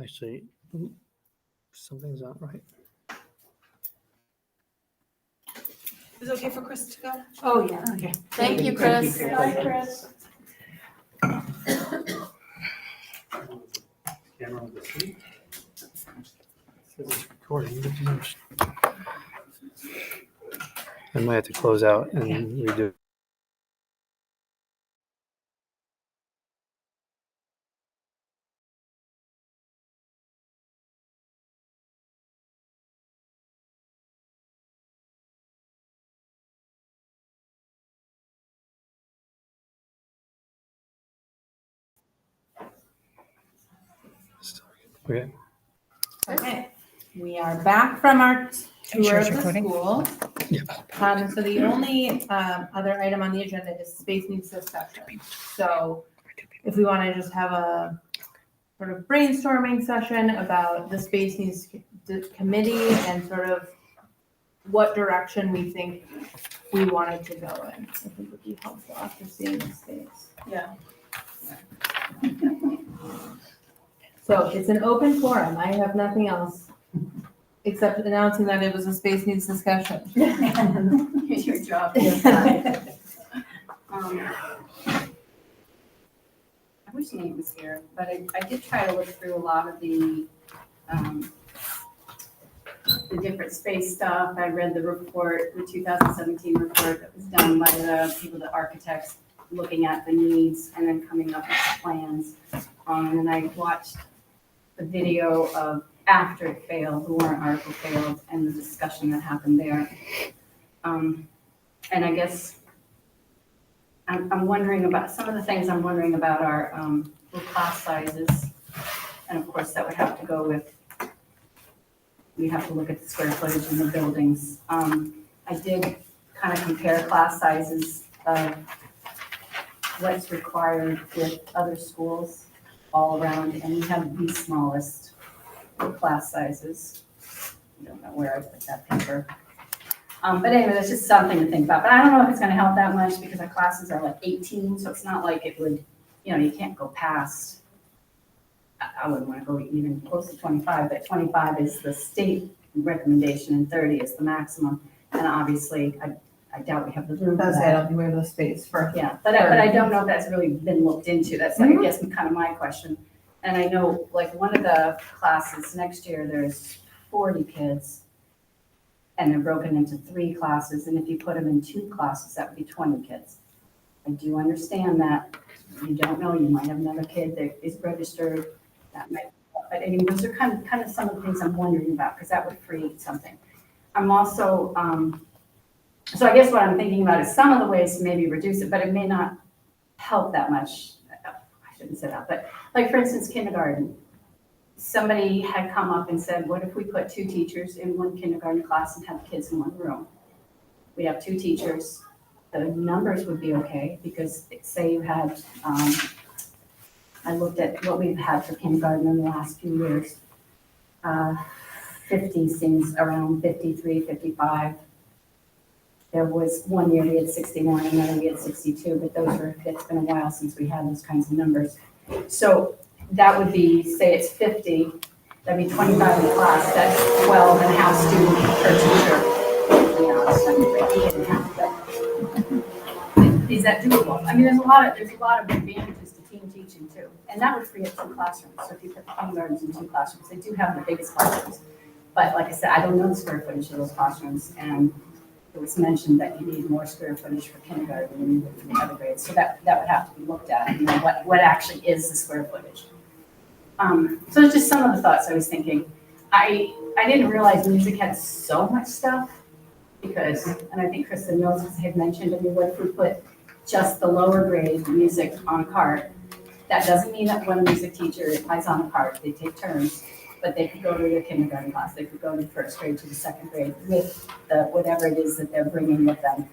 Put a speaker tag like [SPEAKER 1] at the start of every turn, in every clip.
[SPEAKER 1] Actually, something's not right.
[SPEAKER 2] Is it okay for Chris to go?
[SPEAKER 3] Oh, yeah.
[SPEAKER 2] Okay.
[SPEAKER 3] Thank you, Chris.
[SPEAKER 2] Bye, Chris.
[SPEAKER 1] Camera on the screen. Says it's recording, but you don't- I might have to close out and redo. Okay.
[SPEAKER 3] Okay, we are back from our
[SPEAKER 2] you
[SPEAKER 3] tour
[SPEAKER 2] sure
[SPEAKER 3] of
[SPEAKER 2] it's
[SPEAKER 3] the
[SPEAKER 2] recording?
[SPEAKER 3] school.
[SPEAKER 1] Yeah.
[SPEAKER 3] So the only other item on the agenda is space needs discussion. So if we want to just have a sort of brainstorming session about the space needs committee and sort of what direction we think we wanted to go in, I think would be helpful after seeing the space.
[SPEAKER 2] Yeah.
[SPEAKER 3] So it's an open forum. I have nothing else except announcing that it was a space needs discussion.
[SPEAKER 4] Your job. I wish Nate was here, but I did try to look through a lot of the different space stuff. I read the report, the 2017 report that was done by the people, the architects, looking at the needs and then coming up with plans. And I watched the video of after it failed, the warrant article failed, and the discussion that happened there. And I guess I'm wondering about, some of the things I'm wondering about are the class sizes. And of course, that would have to go with, we have to look at the square footage in the buildings. I did kind of compare class sizes of what's required with other schools all around, and we have the smallest class sizes. I don't know where I put that paper. But anyway, that's just something to think about. But I don't know if it's gonna help that much because our classes are like 18, so it's not like it would, you can't go past, I wouldn't wanna go even close to 25, but 25 is the state recommendation and 30 is the maximum. And obviously, I doubt we have the room for
[SPEAKER 3] That's it, I
[SPEAKER 4] that.
[SPEAKER 3] don't think we have the space for.
[SPEAKER 4] Yeah, but I don't know if that's really been looked into. That's, I guess, kind of my question. And I know, like, one of the classes next year, there's 40 kids, and they're broken into 3 classes, and if you put them in 2 classes, that would be 20 kids. I do understand that you don't know, you might have another kid that is registered, that might, but I mean, those are kind of some of the things I'm wondering about, because that would create something. I'm also, so I guess what I'm thinking about is some of the ways to maybe reduce it, but it may not help that much. I shouldn't say that, but like, for instance, kindergarten. Somebody had come up and said, what if we put 2 teachers in one kindergarten class and have the kids in one room? We have 2 teachers, the numbers would be okay, because say you had, I looked at what we've had for kindergarten in the last few years. 50 seems around 53, 55. There was one year we had 61, another we had 62, but it's been a while since we had those kinds of numbers. So that would be, say it's 50, that'd be 25 in the class, that's 12 and a half students per teacher. Is that doable? I mean, there's a lot of advantages to team teaching too. And that would free up 2 classrooms. So if you put kindergartens in 2 classrooms, they do have the biggest classrooms. But like I said, I don't know the square footage of those classrooms, and it was mentioned that you need more square footage for kindergarten than you would for the other grades. So that would have to be looked at, what actually is the square footage. So it's just some of the thoughts I was thinking. I didn't realize music had so much stuff because, and I think Kristen knows, because I had mentioned, I mean, what if we put just the lower grade music on a cart? That doesn't mean that one music teacher is on a cart, they take turns. But they could go to their kindergarten class, they could go to the 1st grade to the 2nd grade with whatever it is that they're bringing with them.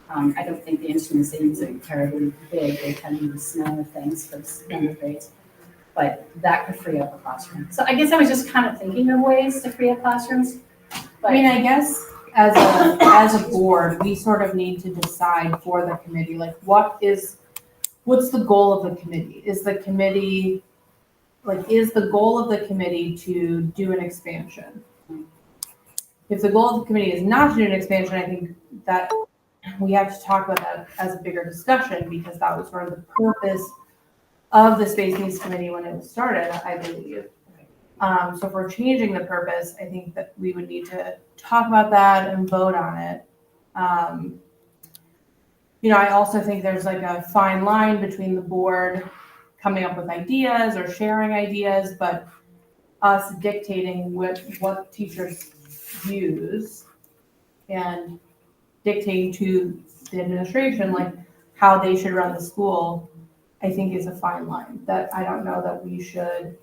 [SPEAKER 4] I don't think the instruments they use are terribly big, they tend to use smaller things for younger grades. But that could free up a classroom. So I guess I was just kind of thinking of ways to free up classrooms.
[SPEAKER 3] I mean, I guess as a board, we sort of need to decide for the committee, like what's the goal of the committee? Is the committee like, is the goal of the committee to do an expansion? If the goal of the committee is not to do an expansion, I think that we have to talk about that as a bigger discussion, because that was sort of the purpose of the Space Needs Committee when it was started, I believe. So if we're changing the purpose, I think that we would need to talk about that and vote on it. I also think there's like a fine line between the board coming up with ideas or sharing ideas, but us dictating what teachers use and dictating to the administration, like how they should run the school, I think is a fine line that I don't know that we should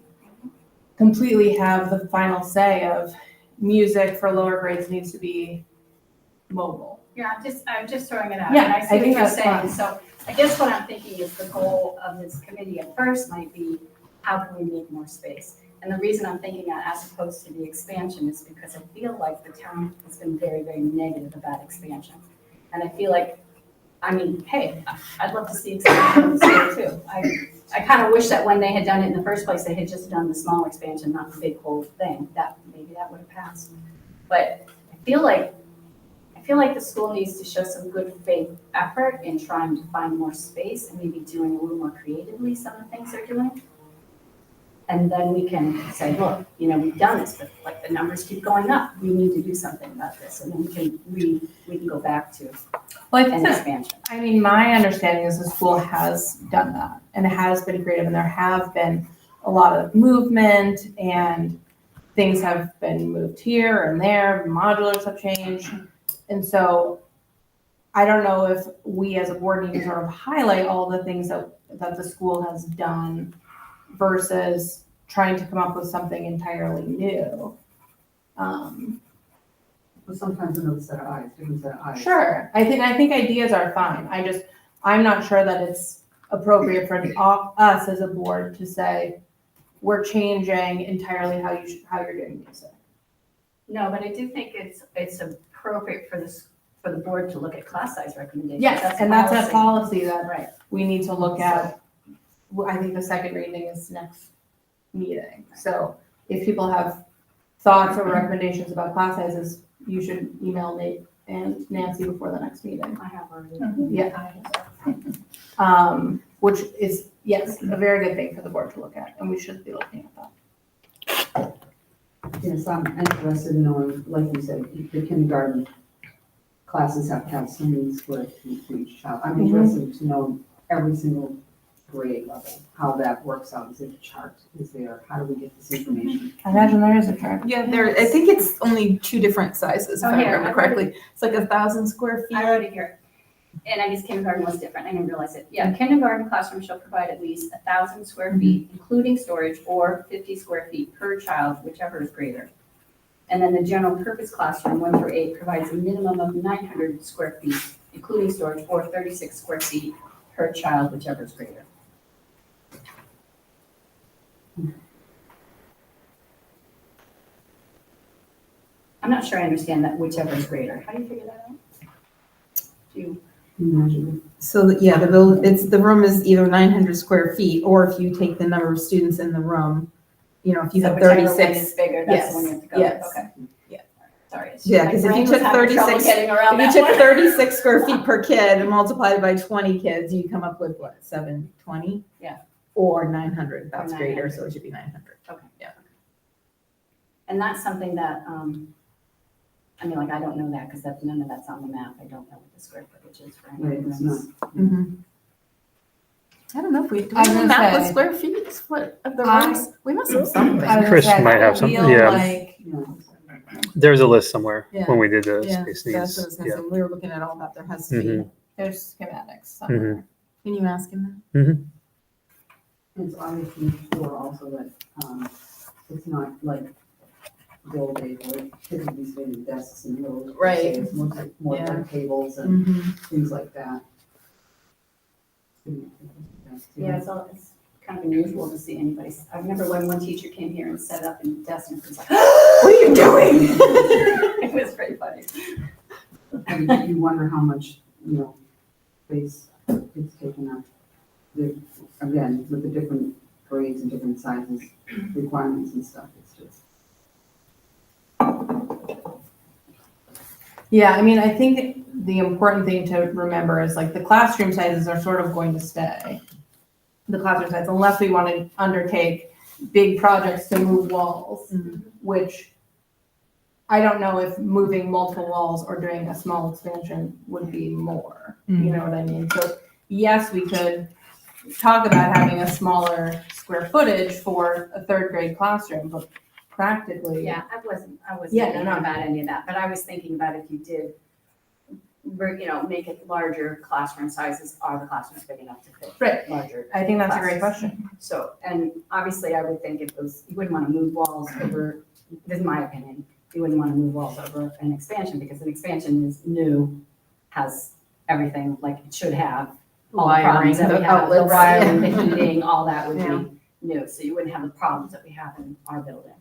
[SPEAKER 3] completely have the final say of music for lower grades needs to be mobile.
[SPEAKER 4] Yeah, I'm just throwing it out.
[SPEAKER 3] Yeah,
[SPEAKER 4] And I
[SPEAKER 3] I
[SPEAKER 4] see what
[SPEAKER 3] think
[SPEAKER 4] you're
[SPEAKER 3] that's
[SPEAKER 4] saying.
[SPEAKER 3] fine.
[SPEAKER 4] So I guess what I'm thinking is the goal of this committee at first might be, how can we make more space? And the reason I'm thinking that as opposed to the expansion is because I feel like the town has been very, very negative about expansion. And I feel like, hey, I'd love to see expansion of the school too. I kind of wish that when they had done it in the first place, they had just done the small expansion, not the big whole thing. Maybe that would have passed. But I feel like the school needs to show some good faith effort in trying to find more space and maybe doing a little more creatively some of the things they're doing. And then we can say, look, we've done this, but like the numbers keep going up. We need to do something about this. And then we can go back to an expansion.
[SPEAKER 3] My understanding is the school has done that, and it has been creative, and there have been a lot of movement, and things have been moved here and there, modulars have changed. And so I don't know if we as a board need to sort of highlight all the things that the school has done versus trying to come up with something entirely new.
[SPEAKER 5] But sometimes another set of eyes, different set of eyes.
[SPEAKER 3] Sure, I think ideas are fine. I'm not sure that it's appropriate for us as a board to say, we're changing entirely how you're doing music.
[SPEAKER 4] No, but I do think it's appropriate for the board to look at class size recommendations.
[SPEAKER 3] Yes, that's a policy that
[SPEAKER 4] Right.
[SPEAKER 3] we need to look at. I think the second reading is next meeting. So if people have thoughts or recommendations about class sizes, you should email Nate and Nancy before the next meeting.
[SPEAKER 4] I have already.
[SPEAKER 3] Yeah. Which is, yes, a very good thing for the board to look at, and we should be looking at that.
[SPEAKER 5] Yes, I'm interested in knowing, like you said, the kindergarten classes have to have so many square feet for each child. I'm interested to know every single grade level, how that works out. Is it a chart? Is there, how do we get this information?
[SPEAKER 3] I imagine there is a chart.
[SPEAKER 2] Yeah, I think it's only 2 different sizes, if
[SPEAKER 4] Oh,
[SPEAKER 2] I
[SPEAKER 4] here,
[SPEAKER 2] remember
[SPEAKER 4] I
[SPEAKER 2] correctly. It's like 1,000 square feet.
[SPEAKER 4] I wrote it here. And I guess kindergarten was different. I didn't realize it. Yeah, kindergarten classroom shall provide at least 1,000 square feet, including storage, or 50 square feet per child, whichever is greater. And then the general purpose classroom, 1 through 8, provides a minimum of 900 square feet, including storage, or 36 square feet per child, whichever is greater. I'm not sure I understand that whichever is greater. How do you figure that out? Do you?
[SPEAKER 5] Imagine.
[SPEAKER 2] So, the room is either 900 square feet, or if you take the number of students in the room, if you
[SPEAKER 4] So
[SPEAKER 2] have
[SPEAKER 4] whichever one
[SPEAKER 2] 36.
[SPEAKER 4] is bigger, that's the one you have to go with.
[SPEAKER 2] Yes.
[SPEAKER 4] Okay.
[SPEAKER 2] Yeah.
[SPEAKER 4] Sorry. it's
[SPEAKER 2] Yeah,
[SPEAKER 4] my
[SPEAKER 2] 'cause if you
[SPEAKER 4] brain was
[SPEAKER 2] took
[SPEAKER 4] having trouble
[SPEAKER 2] 36
[SPEAKER 4] getting around
[SPEAKER 2] If you
[SPEAKER 4] that
[SPEAKER 2] took
[SPEAKER 4] one.
[SPEAKER 2] 36 square feet per kid and multiplied by 20 kids, you come up with what, 720?
[SPEAKER 4] Yeah.
[SPEAKER 2] Or 900, that's
[SPEAKER 4] Or
[SPEAKER 2] greater,
[SPEAKER 4] 900.
[SPEAKER 2] so it should be 900.
[SPEAKER 4] And that's something that, I don't know that because none of that's on the map. I don't know what the square footage is for any
[SPEAKER 5] Right,
[SPEAKER 4] of
[SPEAKER 5] it's
[SPEAKER 4] rooms.
[SPEAKER 2] I don't know if we, do
[SPEAKER 3] I was
[SPEAKER 2] we
[SPEAKER 3] gonna
[SPEAKER 2] map the
[SPEAKER 3] say-
[SPEAKER 2] square feet split of the
[SPEAKER 3] I-
[SPEAKER 2] rooms? We must have something.
[SPEAKER 3] I was gonna
[SPEAKER 6] Chris
[SPEAKER 3] say, I
[SPEAKER 6] might have some-
[SPEAKER 3] feel
[SPEAKER 6] yeah.
[SPEAKER 3] like
[SPEAKER 6] There's a list somewhere
[SPEAKER 2] Yeah.
[SPEAKER 6] when we did the
[SPEAKER 2] Yeah,
[SPEAKER 6] space
[SPEAKER 2] that's what I was
[SPEAKER 6] needs.
[SPEAKER 2] gonna
[SPEAKER 6] Yeah.
[SPEAKER 2] say. We were looking at all that. There has to be.
[SPEAKER 6] Mhm.
[SPEAKER 3] there's schematics somewhere.
[SPEAKER 2] Can you ask him
[SPEAKER 5] It's obviously sure also that, it's not like the old days where typically sitting desks and those.
[SPEAKER 2] Right.
[SPEAKER 5] It's more
[SPEAKER 2] Yeah.
[SPEAKER 5] like tables
[SPEAKER 2] that?
[SPEAKER 5] and things like that.
[SPEAKER 4] Yeah, it's kind of unusual to see anybody. I remember when one teacher came here and set up in desk and was like, what are you doing? It was pretty funny.
[SPEAKER 5] And you wonder how much, space it's taken up. Again, with the different grades grades and different sizes, requirements and stuff. It's just.
[SPEAKER 3] Yeah, I mean, I think the important thing to remember is like the classroom sizes are sort of going to stay. The classroom size, unless we want to undertake big projects to move walls, which I don't know if moving multiple walls or doing a small expansion would be more. You know what I mean? So yes, we could talk about having a smaller square footage for a third grade classroom, but practically.
[SPEAKER 4] Yeah, I wasn't
[SPEAKER 3] Yeah,
[SPEAKER 4] thinking
[SPEAKER 3] no, no.
[SPEAKER 4] about any of that, but I was thinking about if you did, make it larger classroom sizes, are the classrooms big enough to fit
[SPEAKER 3] Right.
[SPEAKER 4] larger?
[SPEAKER 3] I think that's a great
[SPEAKER 4] classes?
[SPEAKER 3] question.
[SPEAKER 4] So, and obviously I would think if it was, you wouldn't want to move walls over, this is my opinion, you wouldn't want to move walls over an expansion because an expansion is new, has everything like it should have. All the
[SPEAKER 2] Wiring,
[SPEAKER 4] problems that we
[SPEAKER 2] the
[SPEAKER 4] have, the
[SPEAKER 2] outlets,
[SPEAKER 4] wiring,
[SPEAKER 2] yeah.
[SPEAKER 4] the heating, all that would
[SPEAKER 2] Yeah.
[SPEAKER 4] be new, so you wouldn't have the problems that we have in our building.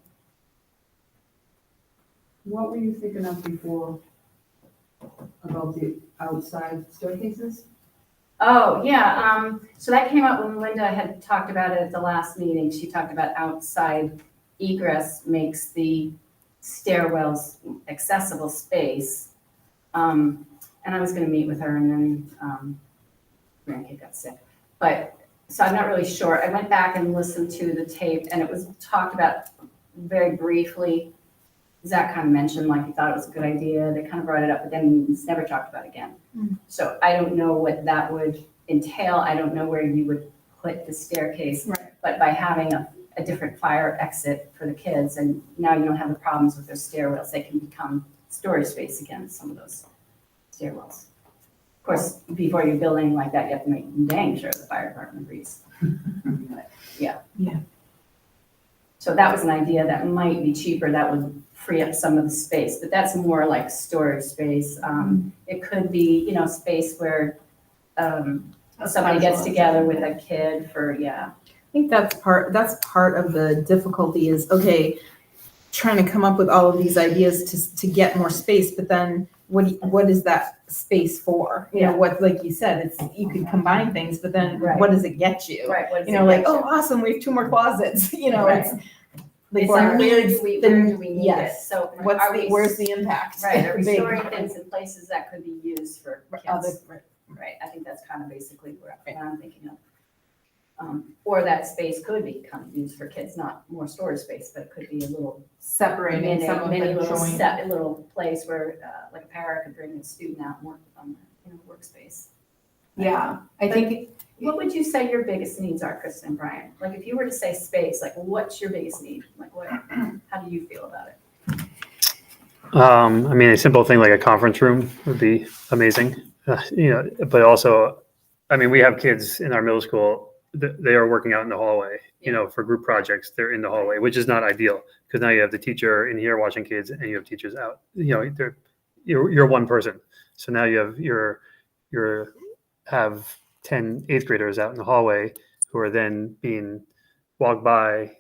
[SPEAKER 5] What were you thinking of before about the outside staircases?
[SPEAKER 4] Oh, yeah, so that came up when Linda had talked about it at the last meeting. She talked about outside egress makes the stairwells accessible space. And I was gonna meet with her and then, grandkid got sick. But, so I'm not really sure. I went back and listened to the tape and it was talked about very briefly. Zach kind of mentioned like he thought it was a good idea. They kind of brought it up, but then it's never talked about again. So I don't know what that would entail. I don't know where you would put the staircase.
[SPEAKER 3] Right.
[SPEAKER 4] But by having a different fire exit for the kids, and now you don't have the problems with those stairwells, they can become storage space again, some of those stairwells. Of course, before you're building like that, you have to make dang sure the fire department agrees. But, yeah.
[SPEAKER 2] Yeah.
[SPEAKER 4] So that was an idea that might be cheaper, that would free up some of the space, but that's more like storage space. It could be, space where somebody gets together with a kid for,
[SPEAKER 2] I think that's part of the difficulty is, okay, trying to come up with all of these ideas to get more space, but then what is that space for? You know, what, like you said, you could combine things, but then
[SPEAKER 4] Right.
[SPEAKER 2] what does it get you?
[SPEAKER 4] right, what is
[SPEAKER 2] You
[SPEAKER 4] it
[SPEAKER 2] know, like,
[SPEAKER 4] get you?
[SPEAKER 2] oh, awesome, we have 2 more closets,
[SPEAKER 4] Right. It's
[SPEAKER 2] our
[SPEAKER 4] like, where
[SPEAKER 2] needs,
[SPEAKER 4] do we
[SPEAKER 2] then-
[SPEAKER 4] need it?
[SPEAKER 2] yes.
[SPEAKER 4] So
[SPEAKER 2] where's the impact?
[SPEAKER 4] Right, are we
[SPEAKER 2] Big.
[SPEAKER 4] storing things in places that could be used for
[SPEAKER 2] Other-
[SPEAKER 4] kids? Right, I think that's kind of basically what I'm thinking of. Or that space could become used for kids, not more storage space, but it could be a little
[SPEAKER 3] Separating some of
[SPEAKER 4] mini
[SPEAKER 3] the
[SPEAKER 4] little
[SPEAKER 3] joint.
[SPEAKER 4] set, a little place where, like a para could bring a student out and work with them in a workspace.
[SPEAKER 3] Yeah, I think
[SPEAKER 4] What would you say your biggest needs are, Kristen and Brian? Like, if you were to say space, like, what's your biggest need? Like, how do you feel about it?
[SPEAKER 6] I mean, a simple thing like a conference room would be amazing. But also, I mean, we have kids in our middle school, they are working out in the hallway, for group projects, they're in the hallway, which is not ideal because now you have the teacher in here watching kids and you have teachers out, you're one person. So now you have 10 eighth graders out in the hallway who are then being walked by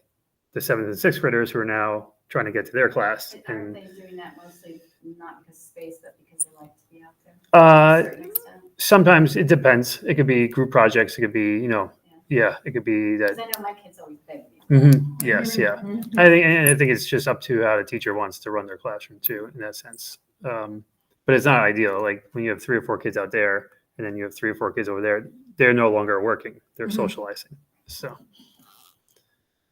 [SPEAKER 6] the 7th and 6th graders who are now trying to get to their class.
[SPEAKER 4] Aren't
[SPEAKER 6] And
[SPEAKER 4] they doing that mostly not because of space, but because they like to be out there? To a certain extent?
[SPEAKER 6] sometimes it depends. It could be group projects. It could be, it could be that.
[SPEAKER 4] Because I know my kids always beg me.
[SPEAKER 6] Yes, yeah.
[SPEAKER 2] Mhm.
[SPEAKER 6] I think it's just up to how the teacher wants to run their classroom too, in that sense. But it's not ideal. Like when you have 3 or 4 kids out there, and then you have 3 or 4 kids over there, they're no longer working. They're socializing. So.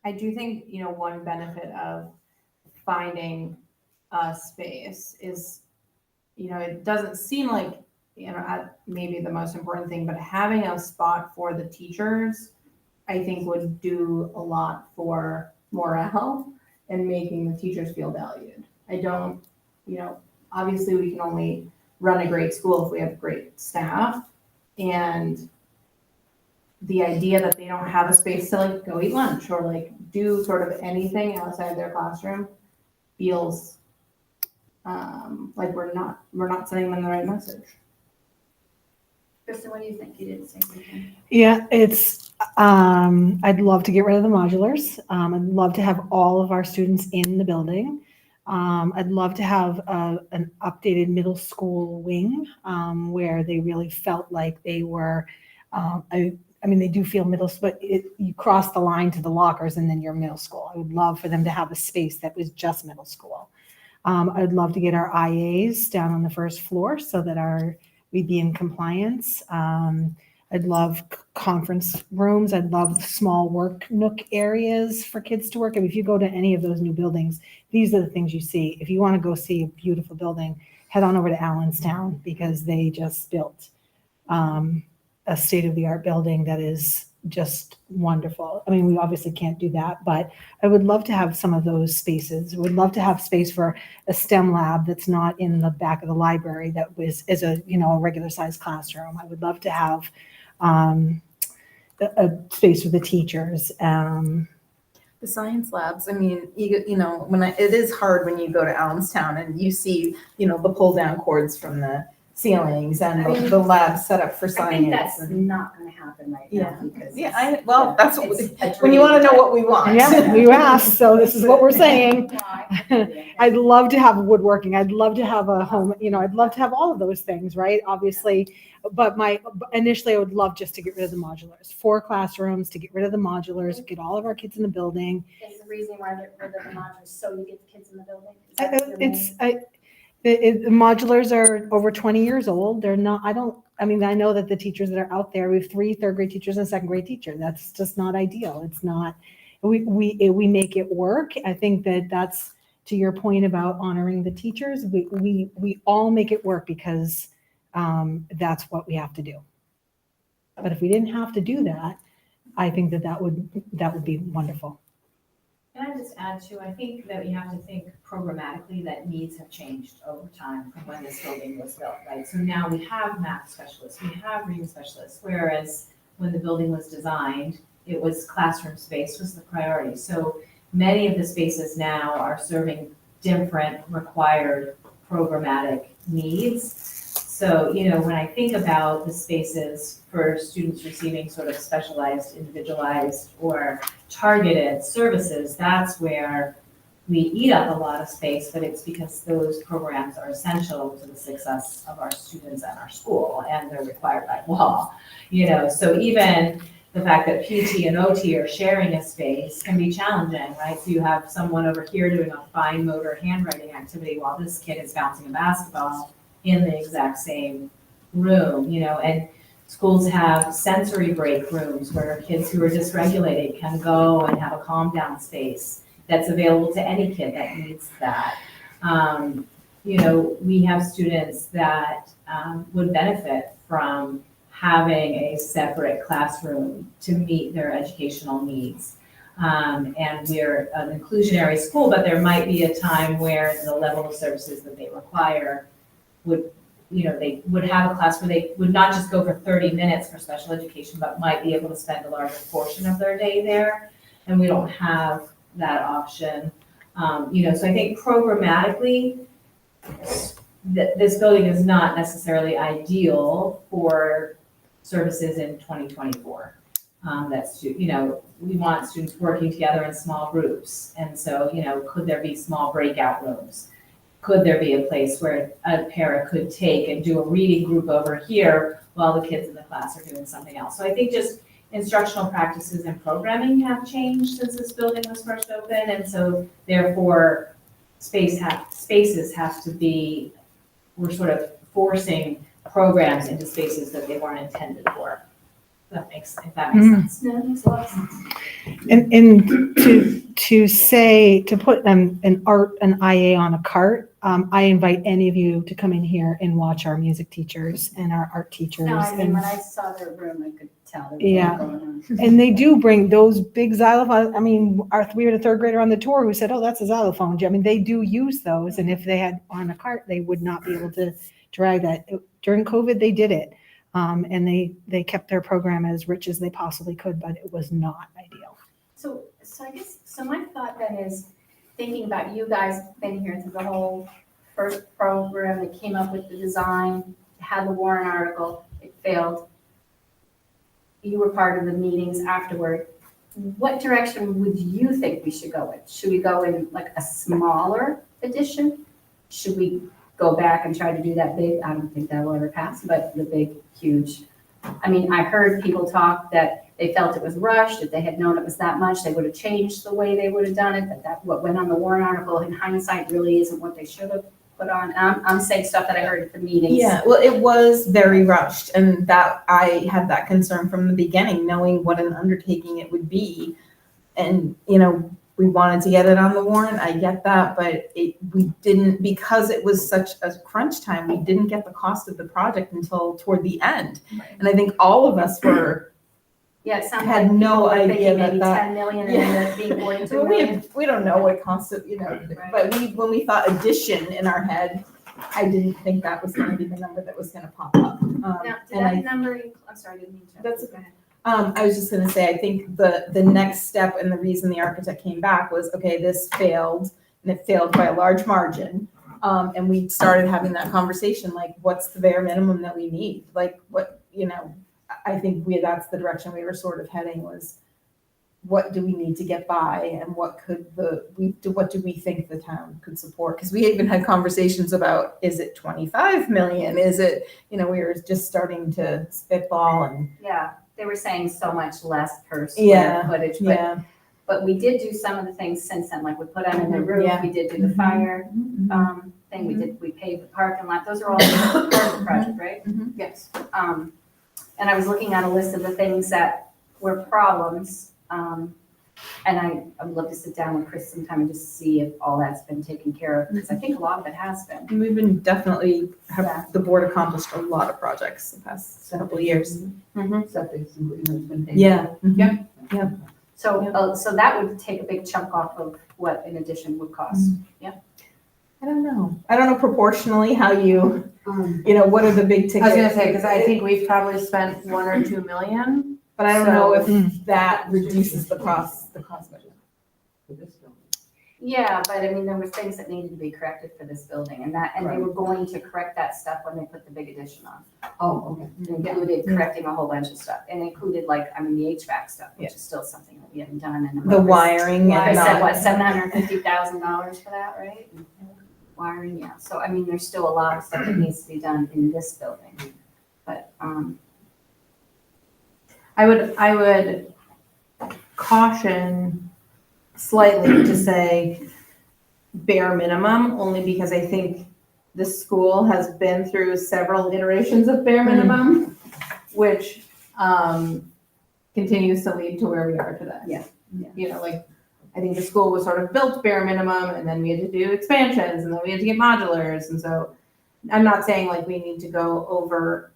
[SPEAKER 3] I do think, one benefit of finding a space is, it doesn't seem like, maybe the most important thing, but having a spot for the teachers, I think would do a lot for morale and making the teachers feel valued. I don't, obviously we can only run a great school if we have great staff, and the idea that they don't have a space to like go eat lunch or like do sort of anything outside their classroom feels like we're not sending them the right message.
[SPEAKER 4] Kristen, what do you think? You didn't say anything.
[SPEAKER 7] Yeah, I'd love to get rid of the modulars. I'd love to have all of our students in the building. I'd love to have an updated middle school wing where they really felt like they were a I mean, they do feel middle, but you cross the line to the lockers and then you're middle school. I would love for them to have a space that was just middle school. I'd love to get our IAs down on the first floor so that we'd be in compliance. I'd love conference rooms. I'd love small work nook areas for kids to work. I mean, if you go to any of those new buildings, these are the things you see. If you want to go see a beautiful building, head on over to Allenstown because they just built a state-of-the-art building that is just wonderful. I mean, we obviously can't do that, but I would love to have some of those spaces. I would love to have space for a STEM lab that's not in the back of the library that is a regular sized classroom. I would love to have a space for the teachers.
[SPEAKER 2] The science labs, I mean, it is hard when you go to Allenstown and you see, the pull down cords from the ceilings and the lab set up for
[SPEAKER 4] I
[SPEAKER 2] science.
[SPEAKER 4] think that's not gonna happen right now
[SPEAKER 2] Yeah.
[SPEAKER 4] because.
[SPEAKER 2] That's when you want to know what we want.
[SPEAKER 7] Yeah, you asked, so this is what we're saying.
[SPEAKER 4] I
[SPEAKER 7] I'd love to have woodworking. I'd love to have a home, I'd love to have all of those things, right? Obviously, but initially I would love just to get rid of the modulars. 4 classrooms, to get rid of the modulars, get all of our kids in the building.
[SPEAKER 4] Is the reason why they're rid of the modules, so you get the kids in the building? Is that your main-
[SPEAKER 7] The modulars are over 20 years old. They're not, I know that the teachers that are out there, we have 3 third grade teachers and a second grade teacher. That's just not ideal. It's not, we make it work. I think that that's, to your point about honoring the teachers, we all make it work because that's what we have to do. But if we didn't have to do that, I think that would be wonderful.
[SPEAKER 8] Can I just add to, I think that we have to think programmatically that needs have changed over time from when this building was built, right? So now we have math specialists, we have reading specialists, whereas when the building was designed, it was classroom space was the priority. So many of the spaces now are serving different required programmatic needs. So, when I think about the spaces for students receiving sort of specialized, individualized, or targeted services, that's where we eat up a lot of space, but it's because those programs are essential to the success of our students and our school, and they're required by law. So even the fact that PT and OT are sharing a space can be challenging, right? So you have someone over here doing a fine motor handwriting activity while this kid is bouncing a basketball in the exact same room, and schools have sensory break rooms where kids who are dysregulated can go and have a calm down space that's available to any kid that needs that. We have students that would benefit from having a separate classroom to meet their educational needs. And we're an inclusionary school, but there might be a time where the level of services that they require they would have a class where they would not just go for 30 minutes for special education, but might be able to spend a larger portion of their day there. And we don't have that option. So I think programmatically, this building is not necessarily ideal for services in 2024. We want students working together in small groups. And so, could there be small breakout rooms? Could there be a place where a para could take and do a reading group over here while the kids in the class are doing something else? So I think just instructional practices and programming have changed since this building was first opened. And so therefore spaces have to be, we're sort of forcing programs into spaces that they weren't intended for. If that makes sense.
[SPEAKER 4] No, that makes a lot of sense.
[SPEAKER 7] And to put an IA on a cart, I invite any of you to come in here and watch our music teachers and our art teachers.
[SPEAKER 4] No,
[SPEAKER 7] and,
[SPEAKER 4] when I saw their room, I could tell there was
[SPEAKER 7] Yeah.
[SPEAKER 4] going on.
[SPEAKER 7] and they do bring those big xylophones. We had a 3rd grader on the tour who said, "Oh, that's a xylophone." They do use those, and if they had on a cart, they would not be able to drag that. During COVID, they did it, and they kept their program as rich as they possibly could, but it was not ideal.
[SPEAKER 4] So I guess, my thought then is, thinking about you guys been here through the whole first program that came up with the design, had the Warren article, it failed. You were part of the meetings afterward. What direction would you think we should go in? Should we go in like a smaller edition? Should we go back and try to do that big, I don't think that will ever pass, but the big, huge I mean, I heard people talk that they felt it was rushed. If they had known it was that much, they would have changed the way they would have done it, that what went on the warrant article in hindsight really isn't what they should have put on. I'm saying stuff that I heard at the meetings.
[SPEAKER 2] Yeah, well, it was very rushed, and that I had that concern from the beginning, knowing what an undertaking it would be. And, we wanted to get it on the warrant, I get that, but we didn't, because it was such a crunch time, we didn't get the cost of the project until toward the end. And I think all of us were,
[SPEAKER 4] Yeah, it sounded
[SPEAKER 2] Had
[SPEAKER 4] like
[SPEAKER 2] no
[SPEAKER 4] people were
[SPEAKER 2] idea
[SPEAKER 4] thinking
[SPEAKER 2] that
[SPEAKER 4] maybe
[SPEAKER 2] that-
[SPEAKER 4] 10 million and
[SPEAKER 2] Yeah.
[SPEAKER 4] ended up being 42
[SPEAKER 2] well,
[SPEAKER 4] million.
[SPEAKER 2] we don't know what cost of, but when we thought addition in our head, I didn't think that was gonna be the number that was gonna pop up.
[SPEAKER 4] Now, did
[SPEAKER 2] and I
[SPEAKER 4] that number, I'm sorry, I didn't mean to.
[SPEAKER 2] That's
[SPEAKER 4] Go ahead.
[SPEAKER 2] I was just gonna say, I think the next step and the reason the architect came back was, okay, this failed, and it failed by a large margin. And we started having that conversation, like, what's the bare minimum that we need? Like, what, I think that's the direction we were sort of heading was, what do we need to get by, and what do we think the town could support? Because we even had conversations about, is it 25 million? Is it, we were just starting to spitball and.
[SPEAKER 4] Yeah, they were saying so much less per
[SPEAKER 2] Yeah,
[SPEAKER 4] square footage,
[SPEAKER 2] Yeah.
[SPEAKER 4] but we did do some of the things since then, like we put on a new roof,
[SPEAKER 2] Yeah.
[SPEAKER 4] we did do the fire thing, we paved the parking lot, those are all part of the project, right?
[SPEAKER 3] Yes.
[SPEAKER 4] And I was looking at a list of the things that were problems, and I would love to sit down with Chris sometime and just see if all that's been taken care of, because I think a lot of it has been.
[SPEAKER 2] And we've been definitely, the board accomplished a lot of projects the past couple of years.
[SPEAKER 5] Septic's agreement's been paid.
[SPEAKER 2] Yeah.
[SPEAKER 3] Yeah.
[SPEAKER 4] So that would take a big chunk off of what an addition would cost.
[SPEAKER 2] I don't know proportionally how you, what are the big tickets?
[SPEAKER 3] I was gonna say, because I think we've probably spent 1 or 2 million.
[SPEAKER 2] But I don't know
[SPEAKER 3] So-
[SPEAKER 2] if that reduces the cost budget.
[SPEAKER 5] For this building.
[SPEAKER 4] Yeah, but I mean, there were things that needed to be corrected for this building, and they were going to correct that stuff when they put the big addition on.
[SPEAKER 5] Oh, okay.
[SPEAKER 4] It included correcting a whole bunch of stuff, and included the HVAC stuff, which is still something that we haven't done. And
[SPEAKER 2] The wiring
[SPEAKER 4] I
[SPEAKER 2] and
[SPEAKER 4] said,
[SPEAKER 2] all.
[SPEAKER 4] $750,000 for that, right? Wiring, yeah. So, I mean, there's still a lot of stuff that needs to be done in this building. But,
[SPEAKER 3] I would caution slightly to say bare minimum, only because I think the school has been through several iterations of bare minimum, which continues to lead to where we are today.
[SPEAKER 2] Yeah.
[SPEAKER 3] I think the school was sort of built bare minimum, and then we had to do expansions, and then we had to get modulars, and so I'm not saying we need to go over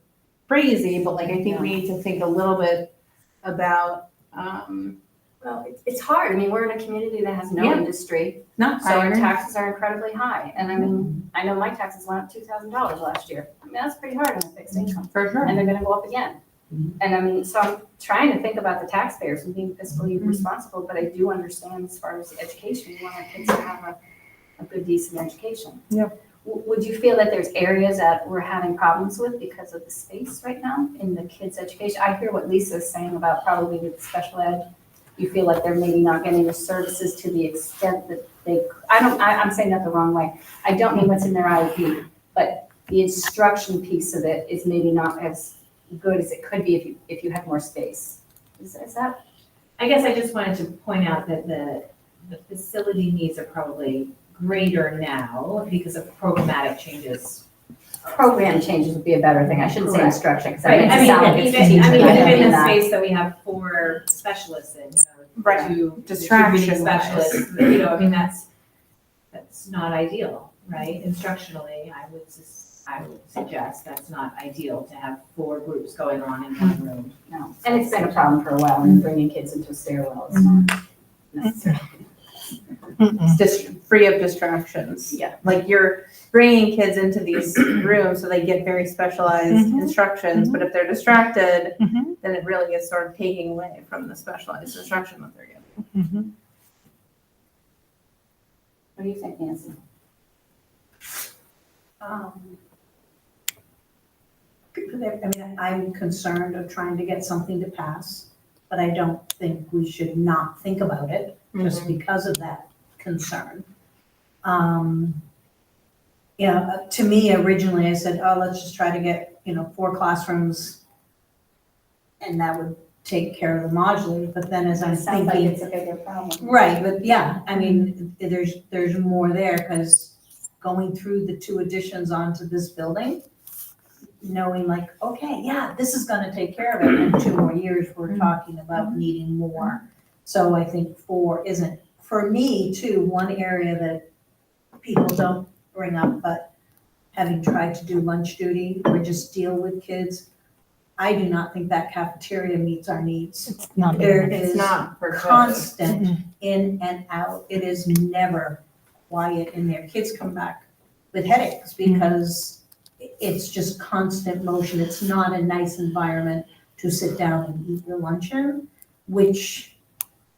[SPEAKER 3] crazy, but I think we need to think a little bit about,
[SPEAKER 4] well, it's hard. I mean, we're in a community that has no
[SPEAKER 3] Yeah.
[SPEAKER 4] industry.
[SPEAKER 3] no,
[SPEAKER 4] So
[SPEAKER 3] I
[SPEAKER 4] our
[SPEAKER 3] agree.
[SPEAKER 4] taxes are incredibly high. And I mean, I know my taxes went up $2,000 last year. I mean, that's pretty hard on a fixed income.
[SPEAKER 3] For sure.
[SPEAKER 4] And they're gonna go up again.
[SPEAKER 5] Mhm.
[SPEAKER 4] And I mean, so I'm trying to think about the taxpayers and being fiscally responsible, but I do understand as far as education, we want our kids to have a good, decent education.
[SPEAKER 2] Yeah.
[SPEAKER 4] Would you feel that there's areas that we're having problems with because of the space right now in the kids' education? I hear what Lisa's saying about probably with special ed. You feel like they're maybe not getting the services to the extent that I'm saying that the wrong way. I don't mean what's in their IEP, but the instruction piece of it is maybe not as good as it could be if you had more space. Is that?
[SPEAKER 8] I guess I just wanted to point out that the facility needs are probably greater now because of programmatic changes.
[SPEAKER 4] Program changes would be a better thing. I shouldn't say
[SPEAKER 8] Correct.
[SPEAKER 4] instruction, because that
[SPEAKER 8] Right,
[SPEAKER 4] makes
[SPEAKER 8] I
[SPEAKER 4] it
[SPEAKER 8] mean,
[SPEAKER 4] sound like it's
[SPEAKER 8] even,
[SPEAKER 4] teaching.
[SPEAKER 8] I mean,
[SPEAKER 4] I don't
[SPEAKER 8] even
[SPEAKER 4] mean
[SPEAKER 8] the
[SPEAKER 4] that.
[SPEAKER 8] space that we have 4 specialists in,
[SPEAKER 3] Right.
[SPEAKER 8] 2
[SPEAKER 3] Distraction
[SPEAKER 8] distributing specialists, I mean, that's not ideal, right? Instructionally, I would suggest that's not ideal to have 4 groups going on in one room.
[SPEAKER 4] No, and it's been a problem for a while, and bringing kids into a stairwell is not necessary.
[SPEAKER 3] It's just free of distractions.
[SPEAKER 4] Yeah.
[SPEAKER 3] You're bringing kids into these rooms so they get very specialized instructions, but if they're distracted, then it really is sort of taking away from the specialized instruction that they're getting.
[SPEAKER 4] What do you think, Nancy?
[SPEAKER 9] I mean, I'm concerned of trying to get something to pass, but I don't think we should not think about it just because of that concern. To me, originally, I said, oh, let's just try to get, 4 classrooms and that would take care of the modular, but then as I'm
[SPEAKER 4] It sounds like
[SPEAKER 9] thinking,
[SPEAKER 4] it's a bigger problem.
[SPEAKER 9] right, but yeah, I mean, there's more there, because going through the 2 additions onto this building, knowing like, okay, yeah, this is gonna take care of it, in 2 more years, we're talking about needing more. So I think 4 isn't, for me too, one area that people don't bring up, but having tried to do lunch duty or just deal with kids, I do not think that cafeteria meets our needs.
[SPEAKER 7] It's not big
[SPEAKER 9] There
[SPEAKER 7] enough.
[SPEAKER 3] It's
[SPEAKER 9] is
[SPEAKER 3] not for
[SPEAKER 9] constant in and out. It is never quiet in there. Kids come back with headaches because it's just constant motion. It's not a nice environment to sit down and eat your lunch in, which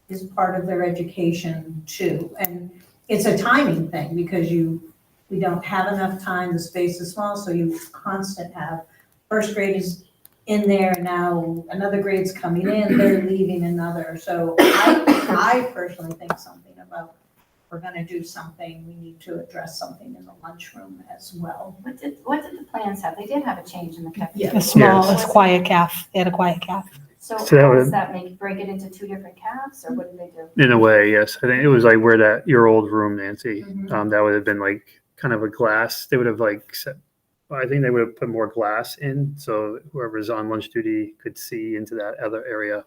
[SPEAKER 9] is part of their education too. And it's a timing thing because we don't have enough time, the space is small, so you constant have, first grade is in there, now another grade's coming in, they're leaving another. So I personally think something about, if we're gonna do something, we need to address something in the lunchroom as well.
[SPEAKER 4] What did the plans have? They did have a change in the cafeteria.
[SPEAKER 7] A small,
[SPEAKER 6] Yes.
[SPEAKER 7] a quiet calf. They had a quiet calf.
[SPEAKER 4] So
[SPEAKER 6] So that
[SPEAKER 4] how
[SPEAKER 6] would-
[SPEAKER 4] does that break it into 2 different calves, or what did they do?
[SPEAKER 6] In a way, yes. I think it was like where your old room, Nancy,
[SPEAKER 9] Mhm.
[SPEAKER 6] that would have been like kind of a glass. They would have like set, I think they would have put more glass in, so whoever's on lunch duty could see into that other area,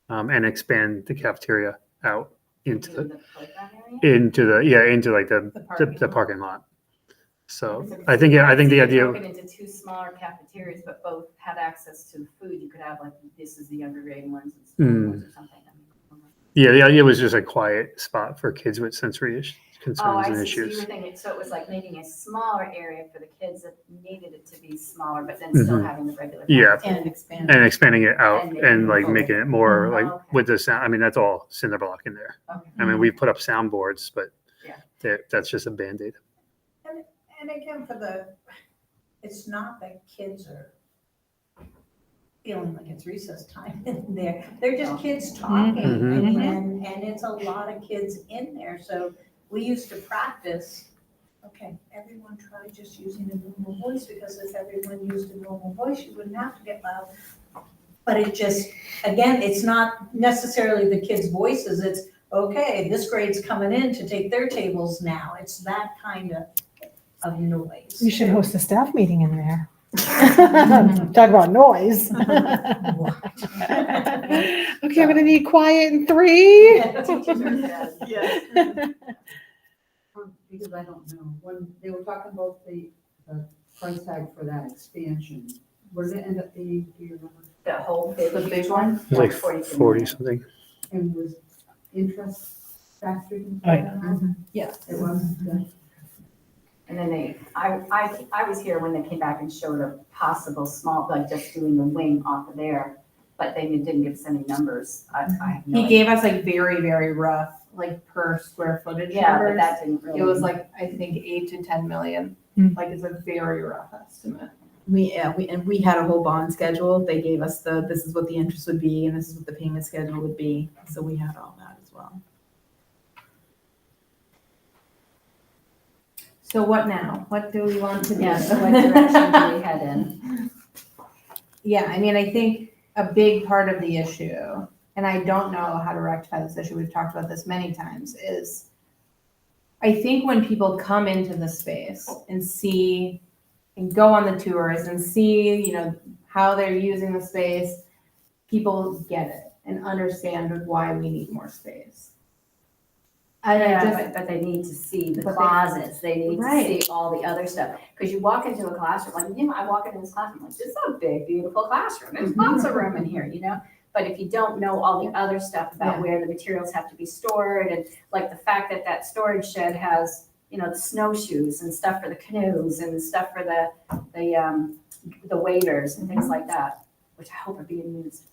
[SPEAKER 6] and expand the cafeteria out into
[SPEAKER 4] In
[SPEAKER 6] the,
[SPEAKER 4] the playground area?
[SPEAKER 6] into like the parking lot. So I think the idea,
[SPEAKER 4] Broken into 2 smaller cafeterias, but both had access to food. You could have like, this is the younger grade ones and smaller ones or something.
[SPEAKER 6] the idea was just a quiet spot for kids with sensory
[SPEAKER 4] Oh,
[SPEAKER 6] concerns
[SPEAKER 4] I
[SPEAKER 6] and
[SPEAKER 4] see. So you
[SPEAKER 6] issues.
[SPEAKER 4] were thinking, so it was like making a smaller area for the kids that needed it to be smaller, but then still
[SPEAKER 6] Mhm.
[SPEAKER 4] having the regular.
[SPEAKER 6] Yeah.
[SPEAKER 4] cafeteria.
[SPEAKER 2] And expand.
[SPEAKER 6] And expanding it out
[SPEAKER 4] And
[SPEAKER 6] and like
[SPEAKER 4] making it
[SPEAKER 6] making it more like
[SPEAKER 4] Okay.
[SPEAKER 6] with the sound. I mean, that's all cinder block in there.
[SPEAKER 4] Okay.
[SPEAKER 6] I mean, we put up soundboards, but
[SPEAKER 4] Yeah.
[SPEAKER 6] that's just a Band-Aid.
[SPEAKER 9] And again, it's not that kids are feeling like it's recess time in there. They're just kids talking. I
[SPEAKER 6] Mhm.
[SPEAKER 9] mean, and it's a lot of kids in there. So we used to practice, okay, everyone try just using a normal voice, because if everyone used a normal voice, you wouldn't have to get loud. But it just, again, it's not necessarily the kids' voices. It's, okay, this grade's coming in to take their tables now. It's that kind of noise.
[SPEAKER 7] You should host a staff meeting in there. Talk about noise. Okay, I'm gonna need quiet in 3.
[SPEAKER 4] Yeah, teachers are dead.
[SPEAKER 5] Because I don't know, when they were talking about the price tag for that expansion, what did it end up being, do you remember?
[SPEAKER 4] The whole big,
[SPEAKER 3] The big
[SPEAKER 4] huge
[SPEAKER 3] one?
[SPEAKER 6] It was like
[SPEAKER 4] 42
[SPEAKER 6] 40
[SPEAKER 4] million.
[SPEAKER 6] something.
[SPEAKER 5] And was interest factored into
[SPEAKER 7] Right.
[SPEAKER 5] that?
[SPEAKER 3] Yes.
[SPEAKER 5] It was, yeah.
[SPEAKER 4] And then I was here when they came back and showed a possible small, like just doing the wing off of there, but they didn't give us any numbers. I have no
[SPEAKER 3] He
[SPEAKER 4] idea.
[SPEAKER 3] gave us like very, very rough, like per square footage
[SPEAKER 4] Yeah, but
[SPEAKER 3] numbers.
[SPEAKER 4] that didn't really.
[SPEAKER 3] It was like, I think 8 to 10 million.
[SPEAKER 7] Mm.
[SPEAKER 3] Like it's a very rough estimate.
[SPEAKER 2] We had a whole bond schedule. They gave us this is what the interest would be and this is what the payment schedule would be. So we had all that as well.
[SPEAKER 3] So what now? What do we want to do?
[SPEAKER 4] Yeah, so what direction do we head in?
[SPEAKER 3] Yeah, I mean, I think a big part of the issue, and I don't know how to rectify this issue, we've talked about this many times, is I think when people come into the space and see and go on the tours and see, you know, how they're using the space, people get it and understand why we need more space. And I
[SPEAKER 4] Yeah,
[SPEAKER 3] just,
[SPEAKER 4] but they need to see the
[SPEAKER 3] But they-
[SPEAKER 4] closets, they need to
[SPEAKER 3] Right.
[SPEAKER 4] see all the other stuff. Because you walk into a classroom, like, you know, I walk into this classroom, like, this is a big, beautiful classroom, there's lots of room in here, you know? But if you don't know all the other stuff about
[SPEAKER 3] Yeah.
[SPEAKER 4] where the materials have to be stored, and like the fact that that storage shed has, you know, the snowshoes and stuff for the canoes and stuff for the waders and things like that, which I hope are being used.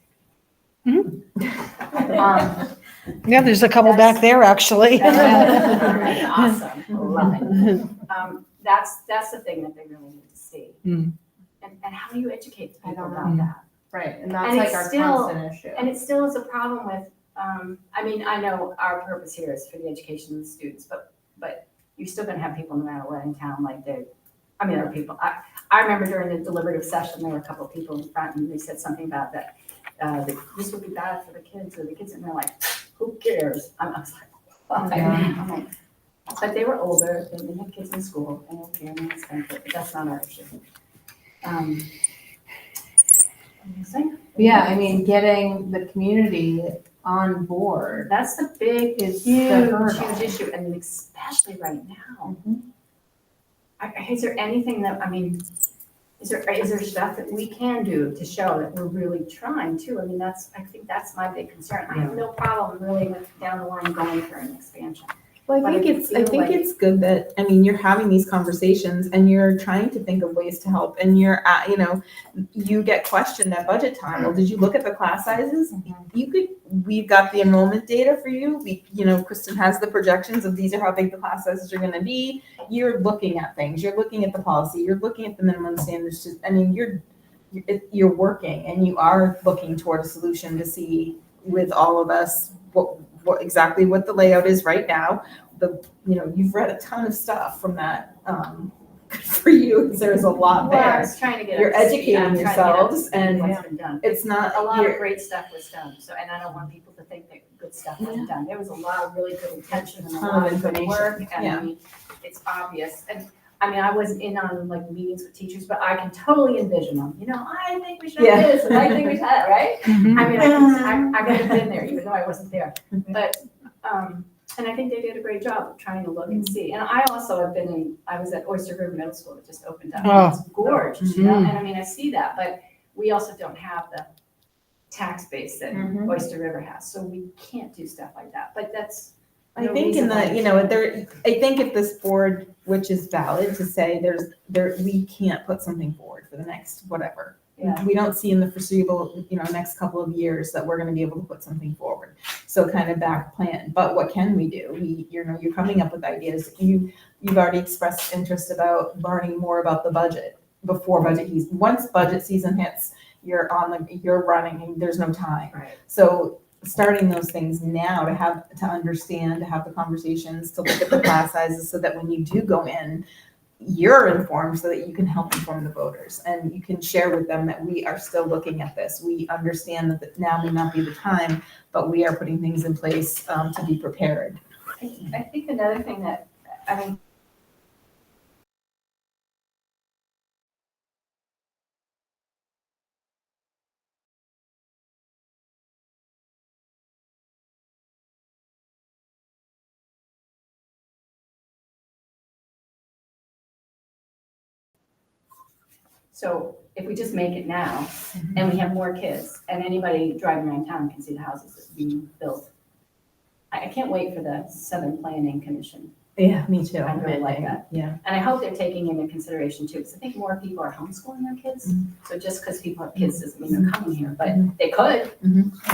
[SPEAKER 4] Um,
[SPEAKER 7] Yeah, there's a couple back there, actually.
[SPEAKER 4] That's awesome, love it. That's the thing that they really need to see.
[SPEAKER 7] Mm.
[SPEAKER 4] And how do you educate
[SPEAKER 3] I
[SPEAKER 4] people
[SPEAKER 3] don't
[SPEAKER 4] about
[SPEAKER 7] know.
[SPEAKER 4] that?
[SPEAKER 3] right, and that's
[SPEAKER 4] And
[SPEAKER 3] like
[SPEAKER 4] it's
[SPEAKER 3] our
[SPEAKER 4] still-
[SPEAKER 3] constant issue.
[SPEAKER 4] And it still is a problem with, I mean, I know our purpose here is for the education of the students, but you're still gonna have people no matter what in town, like there are people, I remember during the deliberative session, there were a couple of people in front and they said something about that this would be bad for the kids, or the kids, and they're like, who cares? I was like, why?
[SPEAKER 5] Yeah.
[SPEAKER 4] I'm like, but they were older, they had kids in school, and okay, and it's expensive, but that's not our issue. Amazing.
[SPEAKER 3] Yeah, I mean, getting the community on board
[SPEAKER 4] That's the big,
[SPEAKER 3] is
[SPEAKER 4] huge,
[SPEAKER 3] the hurdle.
[SPEAKER 4] huge issue, and especially right now.
[SPEAKER 3] Mhm.
[SPEAKER 4] Is there anything that, I mean, is there stuff that we can do to show that we're really trying to? I mean, I think that's my big concern. I have no problem really with down the line going for an expansion.
[SPEAKER 2] Well,
[SPEAKER 4] But
[SPEAKER 2] I
[SPEAKER 4] I
[SPEAKER 2] think
[SPEAKER 4] feel like-
[SPEAKER 2] it's good that, I mean, you're having these conversations and you're trying to think of ways to help, and you're at, you get questioned at budget time. Well, did you look at the class sizes? We've got the enrollment data for you. Kristen has the projections of these are how big the class sizes are gonna be. You're looking at things, you're looking at the policy, you're looking at the minimum standards, you're working and you are looking toward a solution to see with all of us what exactly what the layout is right now. You've read a ton of stuff from that. Good for you, because there's a lot
[SPEAKER 4] Well, I
[SPEAKER 2] there.
[SPEAKER 4] was trying to get.
[SPEAKER 2] You're
[SPEAKER 4] up to speed.
[SPEAKER 2] educating
[SPEAKER 4] I'm trying to get up to
[SPEAKER 2] yourselves,
[SPEAKER 4] speed
[SPEAKER 2] and
[SPEAKER 4] what's been done.
[SPEAKER 2] It's not
[SPEAKER 4] A lot of
[SPEAKER 2] you're-
[SPEAKER 4] great stuff was done, so, and I don't want people to think that good stuff wasn't done. There was a lot of really good intention and a
[SPEAKER 2] Ton of
[SPEAKER 4] lot of good
[SPEAKER 2] information,
[SPEAKER 4] work, and
[SPEAKER 2] yeah.
[SPEAKER 4] I mean, it's obvious. And I mean, I wasn't in on like meetings with teachers, but I can totally envision them. I think we should
[SPEAKER 2] Yeah.
[SPEAKER 4] have this, and I think we should have that, right?
[SPEAKER 7] Mhm.
[SPEAKER 4] I mean, I could have been there, even though I wasn't there. But, and I think they did a great job of trying to look and see. And I also have I was at Oyster River Middle School that just opened up.
[SPEAKER 7] Oh.
[SPEAKER 4] It's gorgeous, and I mean, I see that, but we also don't have the tax base that
[SPEAKER 3] Mhm.
[SPEAKER 4] Oyster River has, so we can't do stuff like that. But that's.
[SPEAKER 2] I
[SPEAKER 4] no
[SPEAKER 2] think in
[SPEAKER 4] reason why
[SPEAKER 2] the,
[SPEAKER 4] we
[SPEAKER 2] I think if this board, which is valid to say we can't put something forward for the next whatever.
[SPEAKER 4] Yeah.
[SPEAKER 2] We don't see in the foreseeable, next couple of years that we're gonna be able to put something forward. So kind of back plan, but what can we do? You're coming up with ideas. You've already expressed interest about learning more about the budget before once budget season hits, you're running and there's no time.
[SPEAKER 4] Right.
[SPEAKER 2] So starting those things now to understand, to have the conversations, to look at the class sizes so that when you do go in, you're informed so that you can help inform the voters and you can share with them that we are still looking at this. We understand that now may not be the time, but we are putting things in place to be prepared.
[SPEAKER 4] I think another thing that, I mean, so if we just make it now, and we have more kids, and anybody driving around town can see the houses that are being built. I can't wait for the Southern Planning Commission,
[SPEAKER 2] Yeah, me too.
[SPEAKER 4] I really like that.
[SPEAKER 2] Yeah.
[SPEAKER 4] and I hope they're taking into consideration too, because I think more people are homeschooling their kids. So just because people have kids doesn't mean they're coming here, but they could,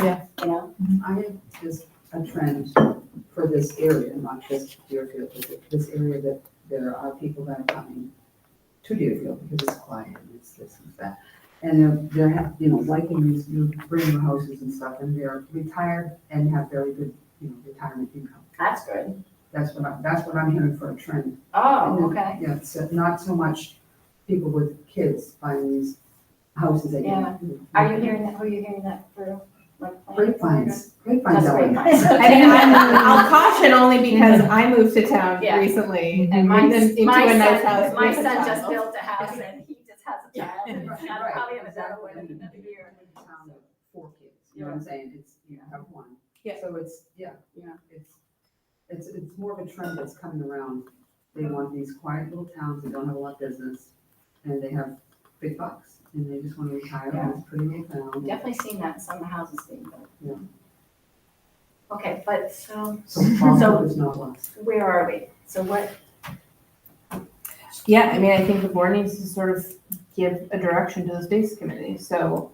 [SPEAKER 2] Yeah.
[SPEAKER 5] I think there's a trend for this area, not just Deerfield, but this area that there are people that are coming to Deerfield because it's quiet and it's this and that. And they're liking these, bring new houses and stuff, and they're retired and have very good, retirement income.
[SPEAKER 4] that's good.
[SPEAKER 5] That's what I'm hearing for a trend.
[SPEAKER 4] Oh, okay.
[SPEAKER 5] Yeah, so not so much people with kids buying these houses again.
[SPEAKER 4] Are you hearing that, who are you hearing that through? Like
[SPEAKER 5] Grapevines.
[SPEAKER 4] That's
[SPEAKER 5] out there.
[SPEAKER 4] grapevines.
[SPEAKER 3] I mean, I'll caution only because I moved to town
[SPEAKER 4] Yeah.
[SPEAKER 3] recently
[SPEAKER 4] And my,
[SPEAKER 3] moved into
[SPEAKER 4] my
[SPEAKER 3] a nice
[SPEAKER 4] son,
[SPEAKER 3] house.
[SPEAKER 4] my
[SPEAKER 3] with a
[SPEAKER 4] son just
[SPEAKER 3] child.
[SPEAKER 4] built a house and he just has a child. And
[SPEAKER 5] Right,
[SPEAKER 4] I'm
[SPEAKER 5] right,
[SPEAKER 4] probably in the
[SPEAKER 5] exactly.
[SPEAKER 4] Delaware in another year.
[SPEAKER 5] Town of 4 kids, you know what I'm saying? It's, have one.
[SPEAKER 3] Yeah.
[SPEAKER 5] So it's, it's more of a trend that's coming around. They want these quiet little towns that don't have a lot of business, and they have big bucks, and they just want to retire, and it's pretty little town.
[SPEAKER 4] Definitely seen that in some of the houses being built.
[SPEAKER 5] Yeah.
[SPEAKER 4] Okay, but so
[SPEAKER 5] So Boston is not less.
[SPEAKER 4] where are we? So what,
[SPEAKER 3] Yeah, I mean, I think the board needs to sort of give a direction to the space committee, so.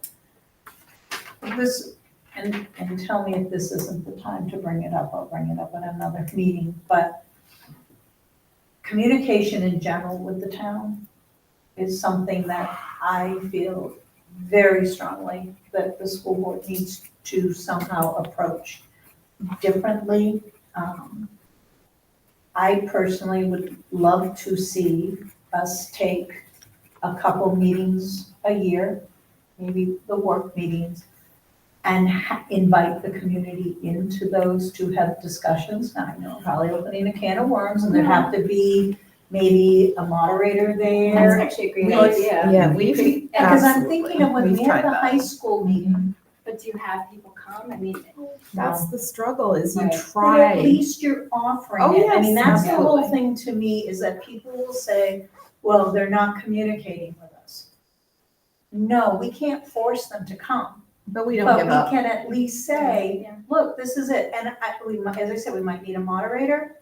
[SPEAKER 9] This, and tell me if this isn't the time to bring it up, I'll bring it up at another meeting, but communication in general with the town is something that I feel very strongly that the school board needs to somehow approach differently. I personally would love to see us take a couple meetings a year, maybe the work meetings, and invite the community into those to have discussions. Now, I know I'm probably opening a can of worms, and there'd have to be maybe a moderator
[SPEAKER 4] That's
[SPEAKER 9] there.
[SPEAKER 4] actually a great
[SPEAKER 9] We-
[SPEAKER 4] idea.
[SPEAKER 2] Yeah, we've,
[SPEAKER 9] Because I'm
[SPEAKER 2] absolutely.
[SPEAKER 9] thinking of when
[SPEAKER 2] We've
[SPEAKER 9] we had
[SPEAKER 2] tried
[SPEAKER 9] the
[SPEAKER 2] that.
[SPEAKER 9] high school meeting,
[SPEAKER 4] But do you have people come? I mean,
[SPEAKER 2] That's the struggle, is you
[SPEAKER 4] Right.
[SPEAKER 9] but at
[SPEAKER 2] try.
[SPEAKER 9] least you're offering
[SPEAKER 2] Oh,
[SPEAKER 9] it. I mean,
[SPEAKER 2] yes,
[SPEAKER 9] that's the whole
[SPEAKER 2] absolutely.
[SPEAKER 9] thing to me, is that people will say, well, they're not communicating with us. No, we can't force them to come,
[SPEAKER 2] But we don't
[SPEAKER 9] but
[SPEAKER 2] give
[SPEAKER 9] we
[SPEAKER 2] up.
[SPEAKER 9] can at least say,
[SPEAKER 4] Yeah.
[SPEAKER 9] look, this is it. And as I said, we might need a moderator,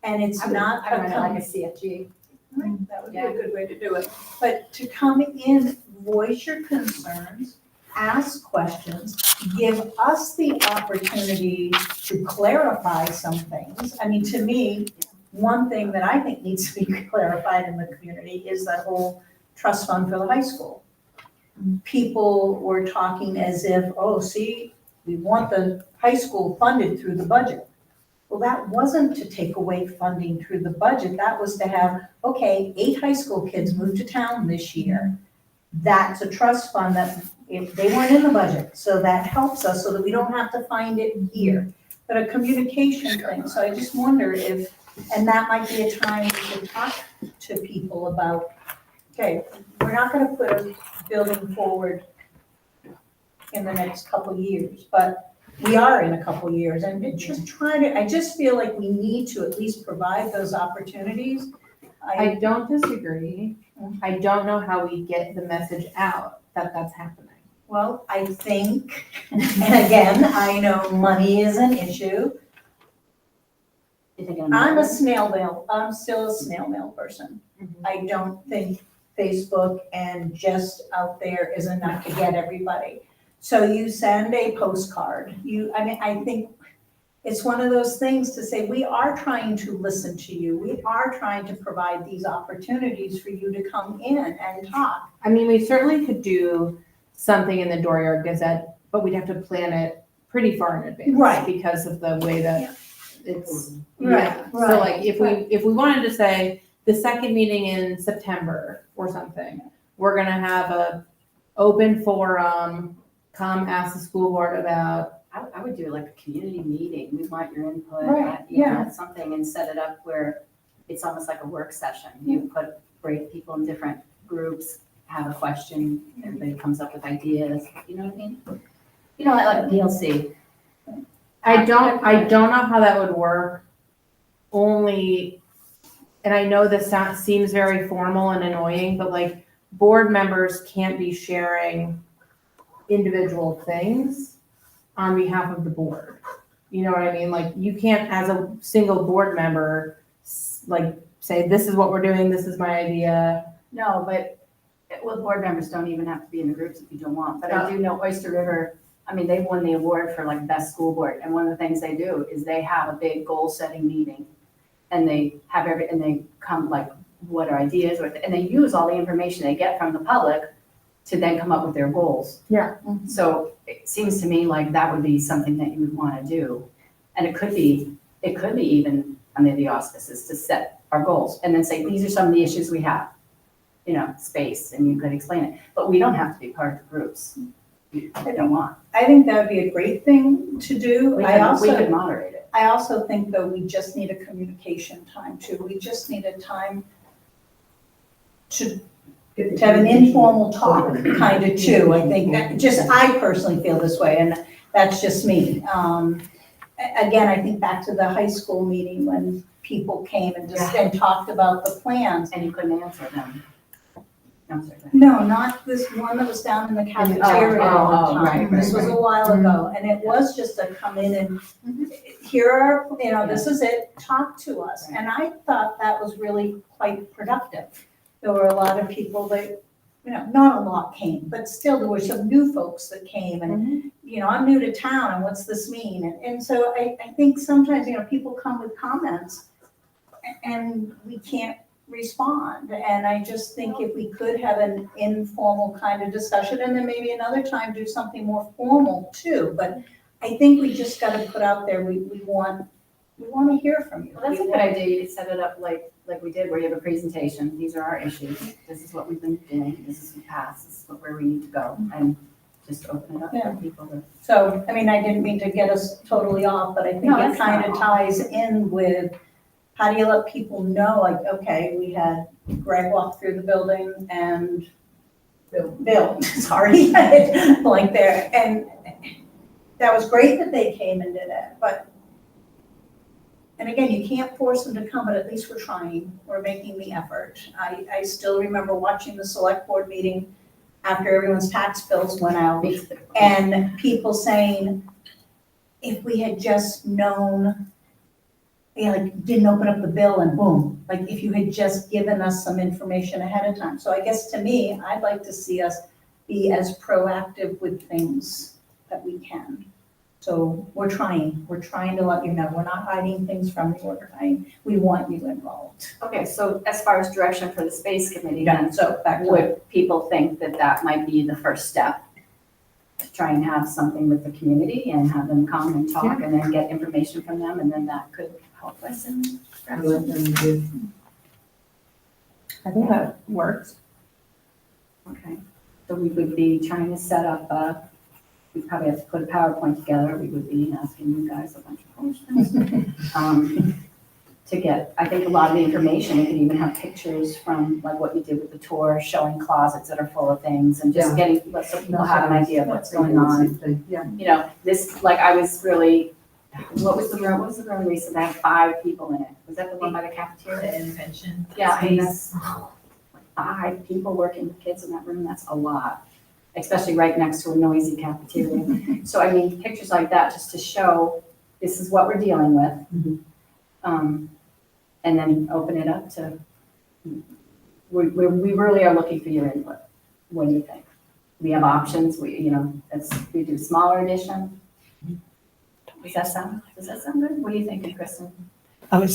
[SPEAKER 9] and it's not
[SPEAKER 4] I would
[SPEAKER 9] a
[SPEAKER 4] like a CFG.
[SPEAKER 9] That would be a good way to do it. But to come in, voice your concerns, ask questions, give us the opportunity to clarify some things. I mean, to me, one thing that I think needs to be clarified in the community is that whole trust fund for the high school. People were talking as if, oh, see, we want the high school funded through the budget. Well, that wasn't to take away funding through the budget. That was to have, okay, 8 high school kids moved to town this year. That's a trust fund that, if they weren't in the budget, so that helps us so that we don't have to find it here. But a communication thing, so I just wonder if, and that might be a time we could talk to people about, okay, we're not gonna put a building forward in the next couple years, but we are in a couple years, and it's just trying to, I just feel like we need to at least provide those opportunities.
[SPEAKER 3] I don't disagree. I don't know how we get the message out that that's happening.
[SPEAKER 9] Well, I think, and again, I know money is an issue.
[SPEAKER 4] You think
[SPEAKER 9] I'm still a snail mail person.
[SPEAKER 3] Mm-hmm.
[SPEAKER 9] I don't think Facebook and just out there is enough to get everybody. So you send a postcard, I think it's one of those things to say, we are trying to listen to you. We are trying to provide these opportunities for you to come in and talk.
[SPEAKER 3] I mean, we certainly could do something in the Dooryard Gazette, but we'd have to plan it pretty far in advance.
[SPEAKER 9] Right.
[SPEAKER 3] Because of the way
[SPEAKER 9] Yeah.
[SPEAKER 3] that it's,
[SPEAKER 9] Right,
[SPEAKER 3] yeah. So
[SPEAKER 9] right,
[SPEAKER 3] like, if we wanted to say, the second meeting in September or something, we're gonna have a open forum, come ask the school board about.
[SPEAKER 4] I would do like a community meeting. We want your input.
[SPEAKER 9] Right,
[SPEAKER 4] you know,
[SPEAKER 9] yeah.
[SPEAKER 4] Something, and set it up where it's almost like a work session. You break people in different groups, have a question, everybody comes up with ideas, you know what I mean? You know, like a DLC.
[SPEAKER 3] I don't know how that would work, only, and I know this seems very formal and annoying, but like, board members can't be sharing individual things on behalf of the board. You know what I mean? Like, you can't, as a single board member, like, say, this is what we're doing, this is my idea.
[SPEAKER 4] No, but, well, board members don't even have to be in the groups if you don't want, but I do know Oyster River, I mean, they won the award for like best school board, and one of the things they do is they have a big goal-setting meeting, and they have and they come like, what are ideas, and they use all the information they get from the public to then come up with their goals.
[SPEAKER 3] Yeah.
[SPEAKER 4] So it seems to me like that would be something that you would want to do, and it could be even under the auspices to set our goals, and then say, these are some of the issues we have, you know, space, and you could explain it, but we don't have to be part of the groups. I don't want.
[SPEAKER 9] I think that would be a great thing to do.
[SPEAKER 4] We
[SPEAKER 9] I
[SPEAKER 4] could moderate it.
[SPEAKER 9] I also think, though, we just need a communication time too. We just need a time to have an informal talk, kind of too. I think, I personally feel this way, and that's just me. Again, I think back to the high school meeting when people came and and talked about the plans.
[SPEAKER 4] And you couldn't answer them. I'm sorry, go ahead.
[SPEAKER 9] No, not this one that was down in the cafeteria all the time.
[SPEAKER 4] right,
[SPEAKER 9] This was a while ago, and it was just a come in and here are, you know, this is it, talk to us. And I thought that was really quite productive. There were a lot of people that, you know, not a lot came, but still there were some new folks that came and, you know, I'm new to town and what's this mean? And so I think sometimes, you know, people come with comments and we can't respond. And I just think if we could have an informal kind of discussion, and then maybe another time do something more formal too. But I think we just got to put out there, we want to hear from you.
[SPEAKER 4] Well, that's a good idea. You could set it up like we did, where you have a presentation. These are our issues. This is what we've been doing. This is the past. This is where we need to go. And just open it up
[SPEAKER 9] Yeah.
[SPEAKER 4] for people to.
[SPEAKER 9] So, I mean, I didn't mean to get us totally off, but I think
[SPEAKER 4] No,
[SPEAKER 9] it
[SPEAKER 4] that's
[SPEAKER 9] kind of
[SPEAKER 4] fine.
[SPEAKER 9] ties in with, how do you let people know, like, okay, we had Greg walk through the building and Bill, sorry, like there, and that was great that they came and did it, but, and again, you can't force them to come, but at least we're trying, we're making the effort. I still remember watching the select board meeting after everyone's tax bills went out, and people saying, if we had just known, like, didn't open up the bill and boom, like, if you had just given us some information ahead of time. So I guess to me, I'd like to see us be as proactive with things that we can. So we're trying to let you know, we're not hiding things from you, we're trying, we want you involved.
[SPEAKER 4] Okay, so as far as direction for the space committee,
[SPEAKER 9] Yeah,
[SPEAKER 4] then,
[SPEAKER 9] so back to
[SPEAKER 4] would people think that that might be the first step? To try and have something with the community and have them come and talk and then get information from them, and then that could help us in
[SPEAKER 5] I let them give
[SPEAKER 2] I think that works.
[SPEAKER 4] Okay, so we would be trying to set up we'd probably have to put a PowerPoint together, we would be asking you guys a bunch of questions. To get, I think a lot of the information, you could even have pictures from like what you did with the tour, showing closets that are full of things and just getting, so people have an idea of what's going on.
[SPEAKER 5] Yeah.
[SPEAKER 4] You know, this, like I was really, what was the room, Lisa, that had 5 people in it? Was that the one by the cafeteria?
[SPEAKER 8] The intervention.
[SPEAKER 4] Yeah, I mean, that's like 5 people working with kids in that room, that's a lot, especially right next to a noisy cafeteria. So I mean, pictures like that, just to show this is what we're dealing with. And then open it up to, we really are looking for your input. What do you think? We have options, we do smaller edition. Does that sound good? What do you think, Kristen?
[SPEAKER 7] I'm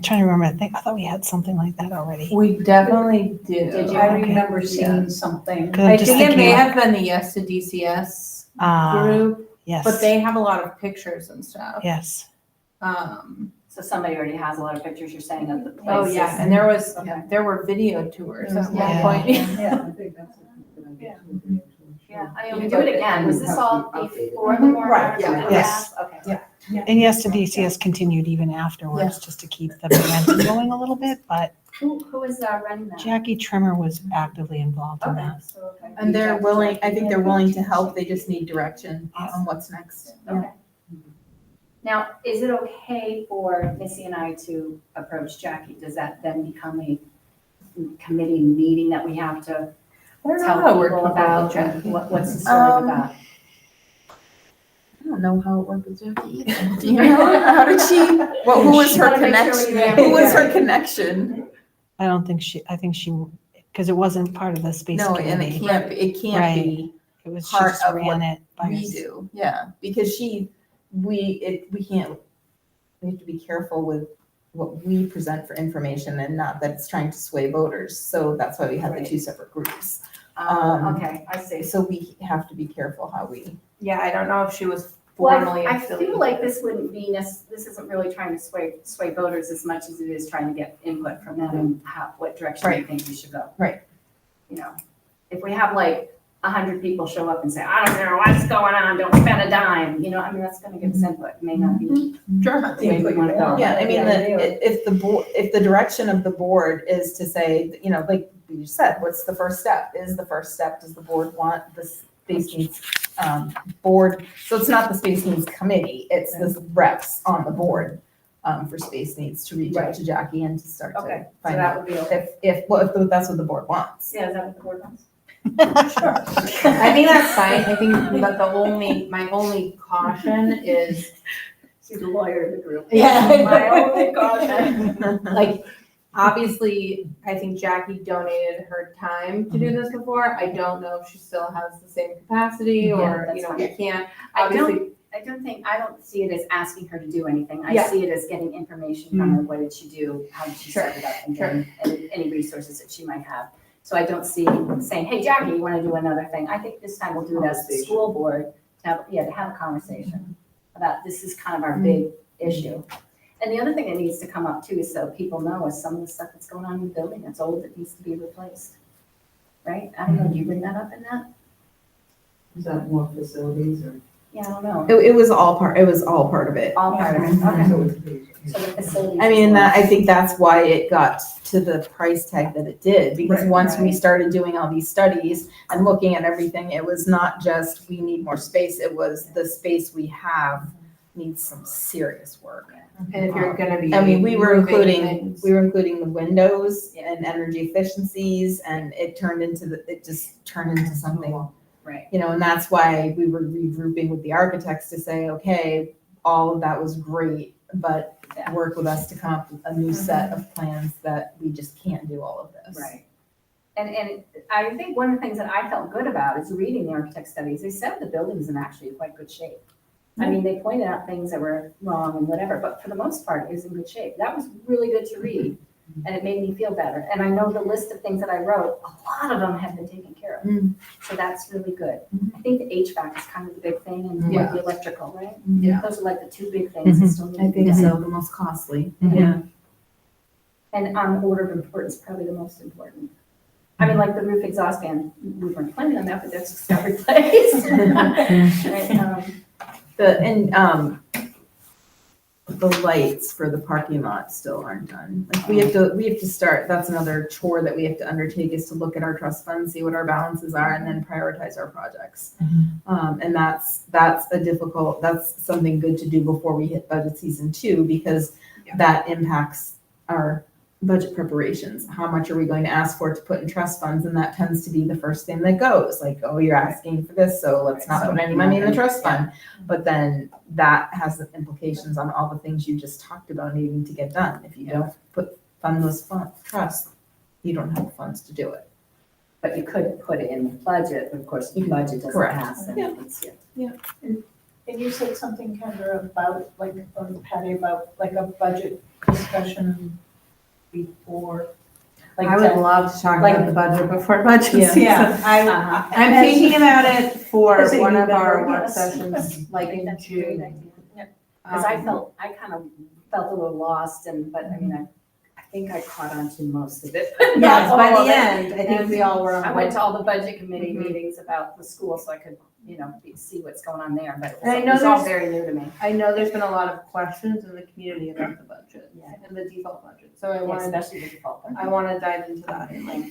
[SPEAKER 7] trying to remember, I thought we had something like that already.
[SPEAKER 2] We definitely do.
[SPEAKER 4] Did you?
[SPEAKER 9] I
[SPEAKER 7] Okay.
[SPEAKER 9] remember seeing something.
[SPEAKER 7] 'Cause I'm
[SPEAKER 2] I
[SPEAKER 7] just
[SPEAKER 2] think it
[SPEAKER 7] thinking
[SPEAKER 2] may
[SPEAKER 7] about-
[SPEAKER 2] have been the Yes to DCS
[SPEAKER 7] Ah,
[SPEAKER 2] group,
[SPEAKER 7] yes.
[SPEAKER 2] but they have a lot of pictures and stuff.
[SPEAKER 7] Yes.
[SPEAKER 4] So somebody already has a lot of pictures, you're saying, of the places.
[SPEAKER 2] Oh, yeah, and
[SPEAKER 4] Okay.
[SPEAKER 2] there were video tours at one
[SPEAKER 7] Yeah.
[SPEAKER 2] point.
[SPEAKER 9] Yeah.
[SPEAKER 5] I think that's a good idea.
[SPEAKER 4] Yeah, I mean, we do it again. Was this all before the warrant?
[SPEAKER 9] Right,
[SPEAKER 4] article?
[SPEAKER 9] yeah.
[SPEAKER 7] Yes.
[SPEAKER 4] Okay.
[SPEAKER 7] And yes, the DCS continued even afterwards, just to keep the momentum going a little bit, but
[SPEAKER 4] Who is running that?
[SPEAKER 7] Jackie Trimmer was actively involved in
[SPEAKER 4] Okay,
[SPEAKER 7] that.
[SPEAKER 4] so, okay.
[SPEAKER 2] And they're willing, I think they're willing to help, they just need direction on what's next.
[SPEAKER 4] Okay. Now, is it okay for Missy and I to approach Jackie? Does that then become a committee meeting that we have to
[SPEAKER 2] I don't know
[SPEAKER 4] tell
[SPEAKER 2] how it worked
[SPEAKER 4] people
[SPEAKER 2] with
[SPEAKER 4] about?
[SPEAKER 2] Jackie.
[SPEAKER 4] What's the story with that?
[SPEAKER 2] I don't know how it worked with Jackie either. Do you know? How did she, who was her
[SPEAKER 4] Wanna make sure we
[SPEAKER 2] connection?
[SPEAKER 4] have
[SPEAKER 2] Who was her
[SPEAKER 4] it.
[SPEAKER 2] connection?
[SPEAKER 7] I think she, because it wasn't part of the space
[SPEAKER 2] No, and it
[SPEAKER 7] committee.
[SPEAKER 2] can't be
[SPEAKER 7] It was, she
[SPEAKER 2] part
[SPEAKER 7] just
[SPEAKER 2] of
[SPEAKER 7] ran it by
[SPEAKER 2] we
[SPEAKER 7] herself.
[SPEAKER 2] do, yeah, because we can't, we have to be careful with what we present for information and not that it's trying to sway voters, so that's why we have the
[SPEAKER 4] Right.
[SPEAKER 2] 2 separate groups.
[SPEAKER 4] Okay, I see.
[SPEAKER 2] So we have to be careful how we.
[SPEAKER 3] Yeah, I don't know if she was
[SPEAKER 4] Well,
[SPEAKER 3] formally
[SPEAKER 4] I
[SPEAKER 3] affiliated.
[SPEAKER 4] feel like this wouldn't be, this isn't really trying to sway voters as much as it is trying to get input from them and what direction they
[SPEAKER 2] Right.
[SPEAKER 4] think we should go.
[SPEAKER 2] Right.
[SPEAKER 4] You know, if we have like 100 people show up and say, I don't know what's going on, don't spend a dime, you know, I mean, that's gonna give us input, it may not be
[SPEAKER 2] Sure.
[SPEAKER 4] the way we wanna go.
[SPEAKER 2] Yeah, I mean, if the direction of the board is to say, you know, like you said, what's the first step? Is the first step, does the board want the space needs board? So it's not the space needs committee, it's the reps on the board for space needs to reach out to Jackie and to start
[SPEAKER 4] Okay,
[SPEAKER 2] to
[SPEAKER 4] so
[SPEAKER 2] find
[SPEAKER 4] that
[SPEAKER 2] out
[SPEAKER 4] would be okay.
[SPEAKER 2] if that's what the board wants.
[SPEAKER 4] Yeah, is that what the board wants?
[SPEAKER 3] I think that's fine, I think that my only caution is,
[SPEAKER 4] She's a lawyer in the group.
[SPEAKER 3] Yeah.
[SPEAKER 4] My only caution.
[SPEAKER 3] like, obviously, I think Jackie donated her time to do this before. I don't know if she still has the same capacity or,
[SPEAKER 4] that's
[SPEAKER 3] you know,
[SPEAKER 4] fine.
[SPEAKER 3] we can't,
[SPEAKER 4] I
[SPEAKER 3] obviously.
[SPEAKER 4] I don't see it as asking her to do anything. I
[SPEAKER 3] Yeah.
[SPEAKER 4] see it as getting information from her. What did she do? How did she set it up? And
[SPEAKER 3] Sure.
[SPEAKER 4] getting any resources that she might have. So I don't see saying, hey, Jackie, you want to do another thing? I think this time we'll do it as the school board to have a conversation about this is kind of our big issue. And the other thing that needs to come up too is so people know is some of the stuff that's going on in the building that's old that needs to be replaced. Right? I don't know, do you bring that up in that?
[SPEAKER 5] Is that more facilities or?
[SPEAKER 4] Yeah, I don't know.
[SPEAKER 2] It was all part of it.
[SPEAKER 4] All part of it, okay. So the facilities.
[SPEAKER 2] I mean, I think that's why it got to the price tag that it did, because
[SPEAKER 9] Right,
[SPEAKER 2] once we
[SPEAKER 4] right.
[SPEAKER 2] started doing all these studies and looking at everything, it was not just, we need more space, it was the space we have needs some serious work.
[SPEAKER 3] And if you're gonna be.
[SPEAKER 2] I mean, we were
[SPEAKER 3] moving
[SPEAKER 2] including,
[SPEAKER 3] things-
[SPEAKER 2] the windows
[SPEAKER 4] Yeah.
[SPEAKER 2] and energy efficiencies, and it just turned into something,
[SPEAKER 4] Right.
[SPEAKER 2] you know, and that's why we were regrouping with the architects to say, okay, all of that was great, but
[SPEAKER 4] Yeah.
[SPEAKER 2] work with us to come up with a new set of plans that we just can't do all of this.
[SPEAKER 4] Right. And I think one of the things that I felt good about is reading the architect studies. They said the building's in actually quite good shape. I mean, they pointed out things that were wrong and whatever, but for the most part, it was in good shape. That was really good to read, and it made me feel better. And I know the list of things that I wrote, a lot of them have been taken care of.
[SPEAKER 2] Mm.
[SPEAKER 4] So that's really good. I think the HVAC is kind of the big thing, and
[SPEAKER 3] Yeah.
[SPEAKER 4] the electrical, right?
[SPEAKER 3] Yeah.
[SPEAKER 4] Those are like the two big things that still need
[SPEAKER 2] I
[SPEAKER 4] to be
[SPEAKER 2] think
[SPEAKER 4] done.
[SPEAKER 2] so, the most costly.
[SPEAKER 7] Mhm.
[SPEAKER 2] Yeah.
[SPEAKER 4] And on order of importance, probably the most important. I mean, like the roof exhaust fan, we weren't planning on that, but that's just got replaced. Right,
[SPEAKER 2] The lights for the parking lot still aren't done. Like we have to start, that's another chore that we have to undertake, is to look at our trust funds, see what our balances are, and then prioritize our projects. And that's something good to do before we hit budget season 2, because that impacts our budget preparations. How much are we going to ask for to put in trust funds? And that tends to be the first thing that goes, like, oh, you're asking for this, so let's not put any money in the trust fund. But then that has implications on all the things you just talked about needing to get done. If you don't fund those trust, you don't have the funds to do it.
[SPEAKER 10] But you could put it in the budget, of course, the budget doesn't
[SPEAKER 2] Correct.
[SPEAKER 10] pass. And
[SPEAKER 2] Yeah.
[SPEAKER 10] it's,
[SPEAKER 9] And you said something, Kendra, about, like, or Patty, about like a budget discussion before. Like
[SPEAKER 3] I would
[SPEAKER 9] that-
[SPEAKER 3] love to talk
[SPEAKER 9] like-
[SPEAKER 3] about the budget before budget
[SPEAKER 2] Yeah.
[SPEAKER 3] season.
[SPEAKER 9] Yeah,
[SPEAKER 10] Uh-huh.
[SPEAKER 3] I'm
[SPEAKER 9] as-
[SPEAKER 3] thinking about it for
[SPEAKER 9] As a
[SPEAKER 3] one
[SPEAKER 9] new
[SPEAKER 3] of our
[SPEAKER 9] member,
[SPEAKER 3] work
[SPEAKER 9] yes.
[SPEAKER 3] sessions, like in
[SPEAKER 4] That's a great
[SPEAKER 3] June.
[SPEAKER 4] idea. Because I
[SPEAKER 3] Um,
[SPEAKER 4] kind of felt a little lost, but I mean,
[SPEAKER 10] I think I caught on to most of it.
[SPEAKER 3] Yes,
[SPEAKER 4] all
[SPEAKER 3] by
[SPEAKER 4] of
[SPEAKER 3] the
[SPEAKER 4] it.
[SPEAKER 3] end, I think we all were on
[SPEAKER 4] I went
[SPEAKER 3] board.
[SPEAKER 4] to all the budget committee
[SPEAKER 3] Mhm.
[SPEAKER 4] meetings about the school, so I could, see what's going on there, but
[SPEAKER 3] And I
[SPEAKER 4] it
[SPEAKER 3] know
[SPEAKER 4] was all
[SPEAKER 3] there's-
[SPEAKER 4] very new to me.
[SPEAKER 3] I know there's been a lot of questions in the community about the budget
[SPEAKER 4] Yeah.
[SPEAKER 3] and the default budget, so I
[SPEAKER 4] Yeah,
[SPEAKER 3] wanted,
[SPEAKER 4] especially the default.
[SPEAKER 3] I want to dive into that in like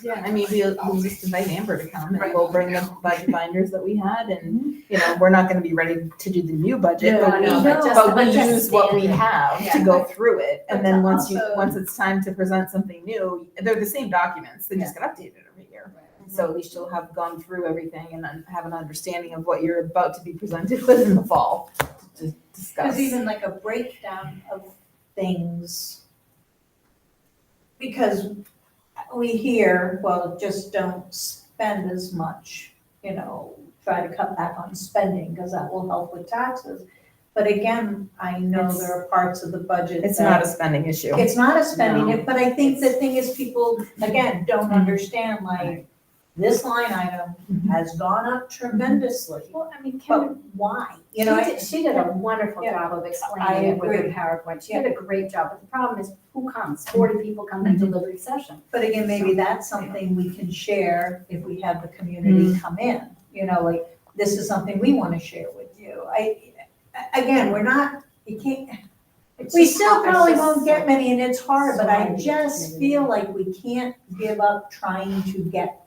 [SPEAKER 2] Yeah, I mean, we'll just invite Amber to come, and
[SPEAKER 3] Right.
[SPEAKER 2] we'll bring the budget binders that we had, and, we're not gonna be ready to do the new budget,
[SPEAKER 3] No,
[SPEAKER 2] but we,
[SPEAKER 3] no,
[SPEAKER 4] but just-
[SPEAKER 2] but we
[SPEAKER 4] but just
[SPEAKER 2] use what we
[SPEAKER 4] standard.
[SPEAKER 2] have to
[SPEAKER 4] Yeah.
[SPEAKER 2] go through it, and
[SPEAKER 9] But
[SPEAKER 2] then
[SPEAKER 9] to
[SPEAKER 2] once
[SPEAKER 9] also-
[SPEAKER 2] it's time to present something new, they're the same documents, they just get updated every year. So at least you'll have gone through everything and have an understanding of what you're about to be presented with in the fall to discuss.
[SPEAKER 9] Because even like a breakdown of things. Because we hear, well, just don't spend as much, try to cut back on spending because that will help with taxes. But again, I know there are parts of the budget
[SPEAKER 2] It's
[SPEAKER 9] that-
[SPEAKER 2] not a spending issue.
[SPEAKER 9] It's not a spending,
[SPEAKER 10] No.
[SPEAKER 9] but I think the thing is people, again, don't understand, like, this line item has gone up tremendously,
[SPEAKER 4] Well, I mean,
[SPEAKER 9] but why?
[SPEAKER 4] she did a wonderful
[SPEAKER 9] Yeah.
[SPEAKER 4] job of
[SPEAKER 9] I
[SPEAKER 4] explaining it with
[SPEAKER 9] agree.
[SPEAKER 4] the PowerPoint. She did a great job, but the problem is who comes? 40 people come to delivery session.
[SPEAKER 9] But again, maybe that's something we can share if we have the community come in, like, this is something we want to share with you. Again, we're not, you can't,
[SPEAKER 4] It's
[SPEAKER 9] we
[SPEAKER 4] just
[SPEAKER 9] still
[SPEAKER 4] hard- it's
[SPEAKER 9] probably
[SPEAKER 4] just
[SPEAKER 9] won't get many, and it's hard, but I
[SPEAKER 10] hard.
[SPEAKER 9] just feel like we can't give up trying to get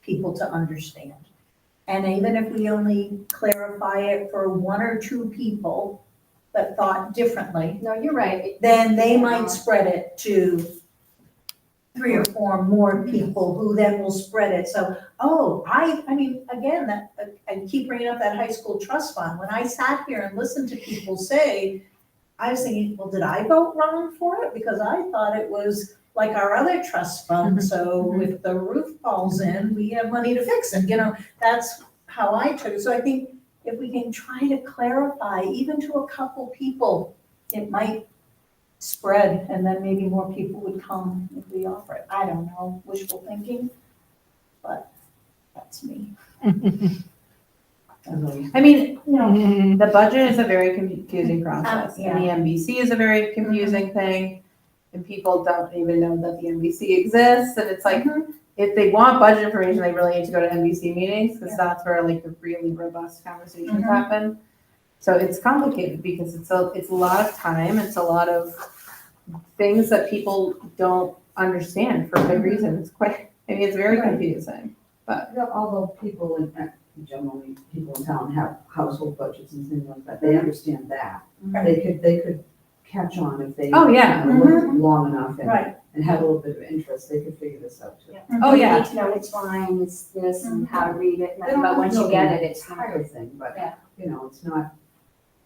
[SPEAKER 9] people to understand. And even if we only clarify it for one or two people that thought differently,
[SPEAKER 4] No, you're right.
[SPEAKER 9] then they might spread it to 3 or 4 more people who then will spread it. So, I mean, again, I keep bringing up that high school trust fund. When I sat here and listened to people say, I was thinking, well, did I vote wrong for it? Because I thought it was like our other trust fund. So if the roof falls in, we have money to fix it. That's how I took it. So I think if we can try to clarify, even to a couple people, it might spread, and then maybe more people would come if we offer it. I don't know, wishful thinking, but that's me.
[SPEAKER 3] I mean, the budget is a very confusing process,
[SPEAKER 9] yeah.
[SPEAKER 3] and the MBC is a very confusing thing, and people don't even know that the MBC exists, and it's like, if they want budget information, they really need to go to NBC meetings, because that's where like the really robust conversations happen. So it's complicated because it's a lot of time, it's a lot of things that people don't understand for good reason. It's quite, I mean, it's very confusing.
[SPEAKER 5] Although people generally, people in town have household budgets and things like that, they understand that. They could catch on if they.
[SPEAKER 3] Oh, yeah.
[SPEAKER 5] Look long enough
[SPEAKER 9] Right.
[SPEAKER 5] and have a little bit of interest, they could figure this out too.
[SPEAKER 3] Oh, yeah.
[SPEAKER 10] You need to know which line is this and how to read it,
[SPEAKER 5] They don't
[SPEAKER 10] but once you
[SPEAKER 5] know
[SPEAKER 10] get
[SPEAKER 5] the
[SPEAKER 10] it, it's
[SPEAKER 5] entire thing, but,
[SPEAKER 10] Yeah.
[SPEAKER 5] you know, it's not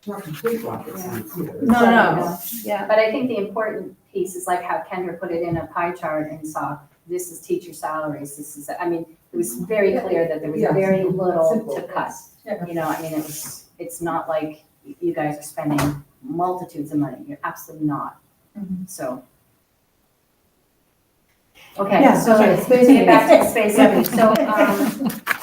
[SPEAKER 5] complete rocket science either.
[SPEAKER 3] No, yeah.
[SPEAKER 10] But I think the important piece is like how Kendra put it in a pie chart and saw, this is teacher salaries, this is, I mean, it was very clear that there was
[SPEAKER 5] Yeah.
[SPEAKER 10] very little
[SPEAKER 5] Simple.
[SPEAKER 10] to cut.
[SPEAKER 9] Yeah.
[SPEAKER 10] You know, I mean, it's not like you guys are spending multitudes of money, you're absolutely not. So. Okay,
[SPEAKER 3] Yeah,
[SPEAKER 10] so
[SPEAKER 3] okay,
[SPEAKER 10] to
[SPEAKER 3] space
[SPEAKER 10] get back to
[SPEAKER 3] needs.
[SPEAKER 10] space needs, so,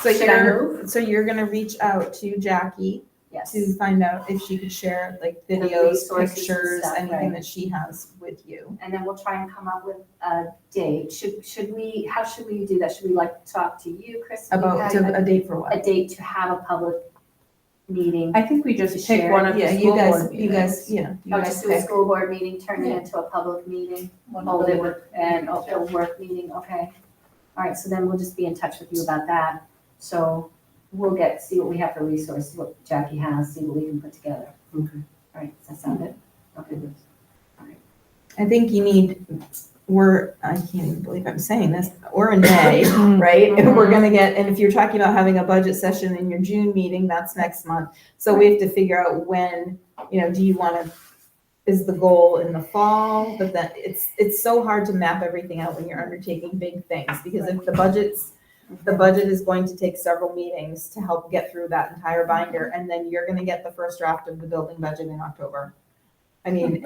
[SPEAKER 2] So
[SPEAKER 10] should I
[SPEAKER 2] you're gonna reach out to Jackie
[SPEAKER 10] yes.
[SPEAKER 2] to find out if she could share like
[SPEAKER 10] The
[SPEAKER 2] videos,
[SPEAKER 10] resources and
[SPEAKER 2] pictures,
[SPEAKER 10] stuff,
[SPEAKER 2] anything
[SPEAKER 10] right.
[SPEAKER 2] that she has with you.
[SPEAKER 10] And then we'll try and come up with a date. Should we, how should we do that? Should we like talk to you, Chris?
[SPEAKER 2] About a date for
[SPEAKER 10] A
[SPEAKER 2] what?
[SPEAKER 10] date to have a public meeting?
[SPEAKER 3] I think we
[SPEAKER 10] To
[SPEAKER 3] just pick
[SPEAKER 10] share.
[SPEAKER 3] one of the
[SPEAKER 2] Yeah, you
[SPEAKER 3] school
[SPEAKER 2] guys,
[SPEAKER 3] board
[SPEAKER 2] you
[SPEAKER 3] meetings.
[SPEAKER 2] guys, yeah. You
[SPEAKER 10] Or
[SPEAKER 2] guys
[SPEAKER 10] just do a
[SPEAKER 2] pick.
[SPEAKER 10] school board meeting, turn it into a public meeting? Hold it with, and a work meeting, okay. All right, so then we'll just be in touch with you about that. So we'll see what we have for resources, what Jackie has, see what we can put together.
[SPEAKER 5] Okay.
[SPEAKER 10] All right, does that sound good? Okay, good.
[SPEAKER 2] I think you need, I can't even believe I'm saying this, we're in May, right? And we're gonna get, and if you're talking about having a budget session in your June meeting, that's next month. So we have to figure out when, do you wanna, is the goal in the fall? But then it's so hard to map everything out when you're undertaking big things, because if the budget is going to take several meetings to help get through that entire binder, and then you're gonna get the first draft of the building budget in October. I mean,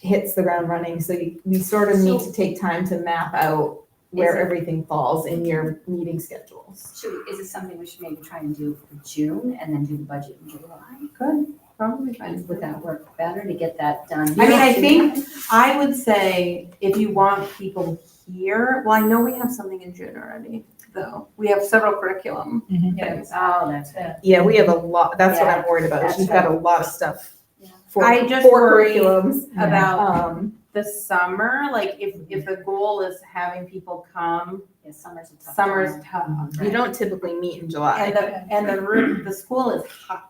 [SPEAKER 2] hits the ground running, so we sort of need to take time to map out where everything falls in your meeting schedules.
[SPEAKER 10] Is it something we should maybe try and do for June and then do the budget in July?
[SPEAKER 3] Good, probably fine.
[SPEAKER 10] Would that work better to get that done?
[SPEAKER 3] I mean, I think, I would say if you want people here, well, I know we have something in June already, though. We have several curriculum things.
[SPEAKER 10] Oh, that's it.
[SPEAKER 2] Yeah, we have a lot, that's what I'm worried about, is
[SPEAKER 10] That's
[SPEAKER 2] you've got a lot of stuff
[SPEAKER 10] Yeah.
[SPEAKER 2] for
[SPEAKER 3] I just
[SPEAKER 2] for
[SPEAKER 3] worry
[SPEAKER 2] curriculums.
[SPEAKER 3] About the summer, like if the goal is having people come,
[SPEAKER 10] Yeah, summer's a tough.
[SPEAKER 3] summer's
[SPEAKER 10] time.
[SPEAKER 3] tough.
[SPEAKER 2] You don't typically meet in July.
[SPEAKER 3] And the room, the school is hot.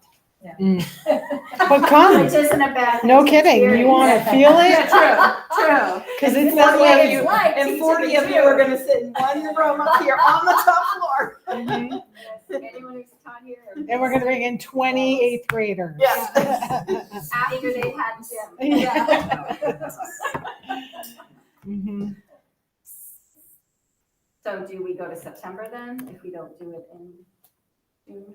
[SPEAKER 7] But come,
[SPEAKER 10] Which isn't a bad thing.
[SPEAKER 7] no
[SPEAKER 10] to
[SPEAKER 7] kidding, you want to
[SPEAKER 10] experience.
[SPEAKER 7] feel it?
[SPEAKER 3] Yeah, true.
[SPEAKER 7] Because it's
[SPEAKER 10] That's
[SPEAKER 7] not
[SPEAKER 10] what
[SPEAKER 7] like
[SPEAKER 10] it's
[SPEAKER 7] you.
[SPEAKER 10] like.
[SPEAKER 2] And
[SPEAKER 10] teaching
[SPEAKER 2] 40
[SPEAKER 10] the
[SPEAKER 2] of you are gonna sit in one room up here on the top floor.
[SPEAKER 7] Mhm.
[SPEAKER 10] Yes, anyone who's taught here.
[SPEAKER 7] And we're gonna bring in 20 eighth graders.
[SPEAKER 2] Yes.
[SPEAKER 10] After they had gym.
[SPEAKER 7] Yeah. Mhm.
[SPEAKER 10] So do we go to September then, if we don't do it in June?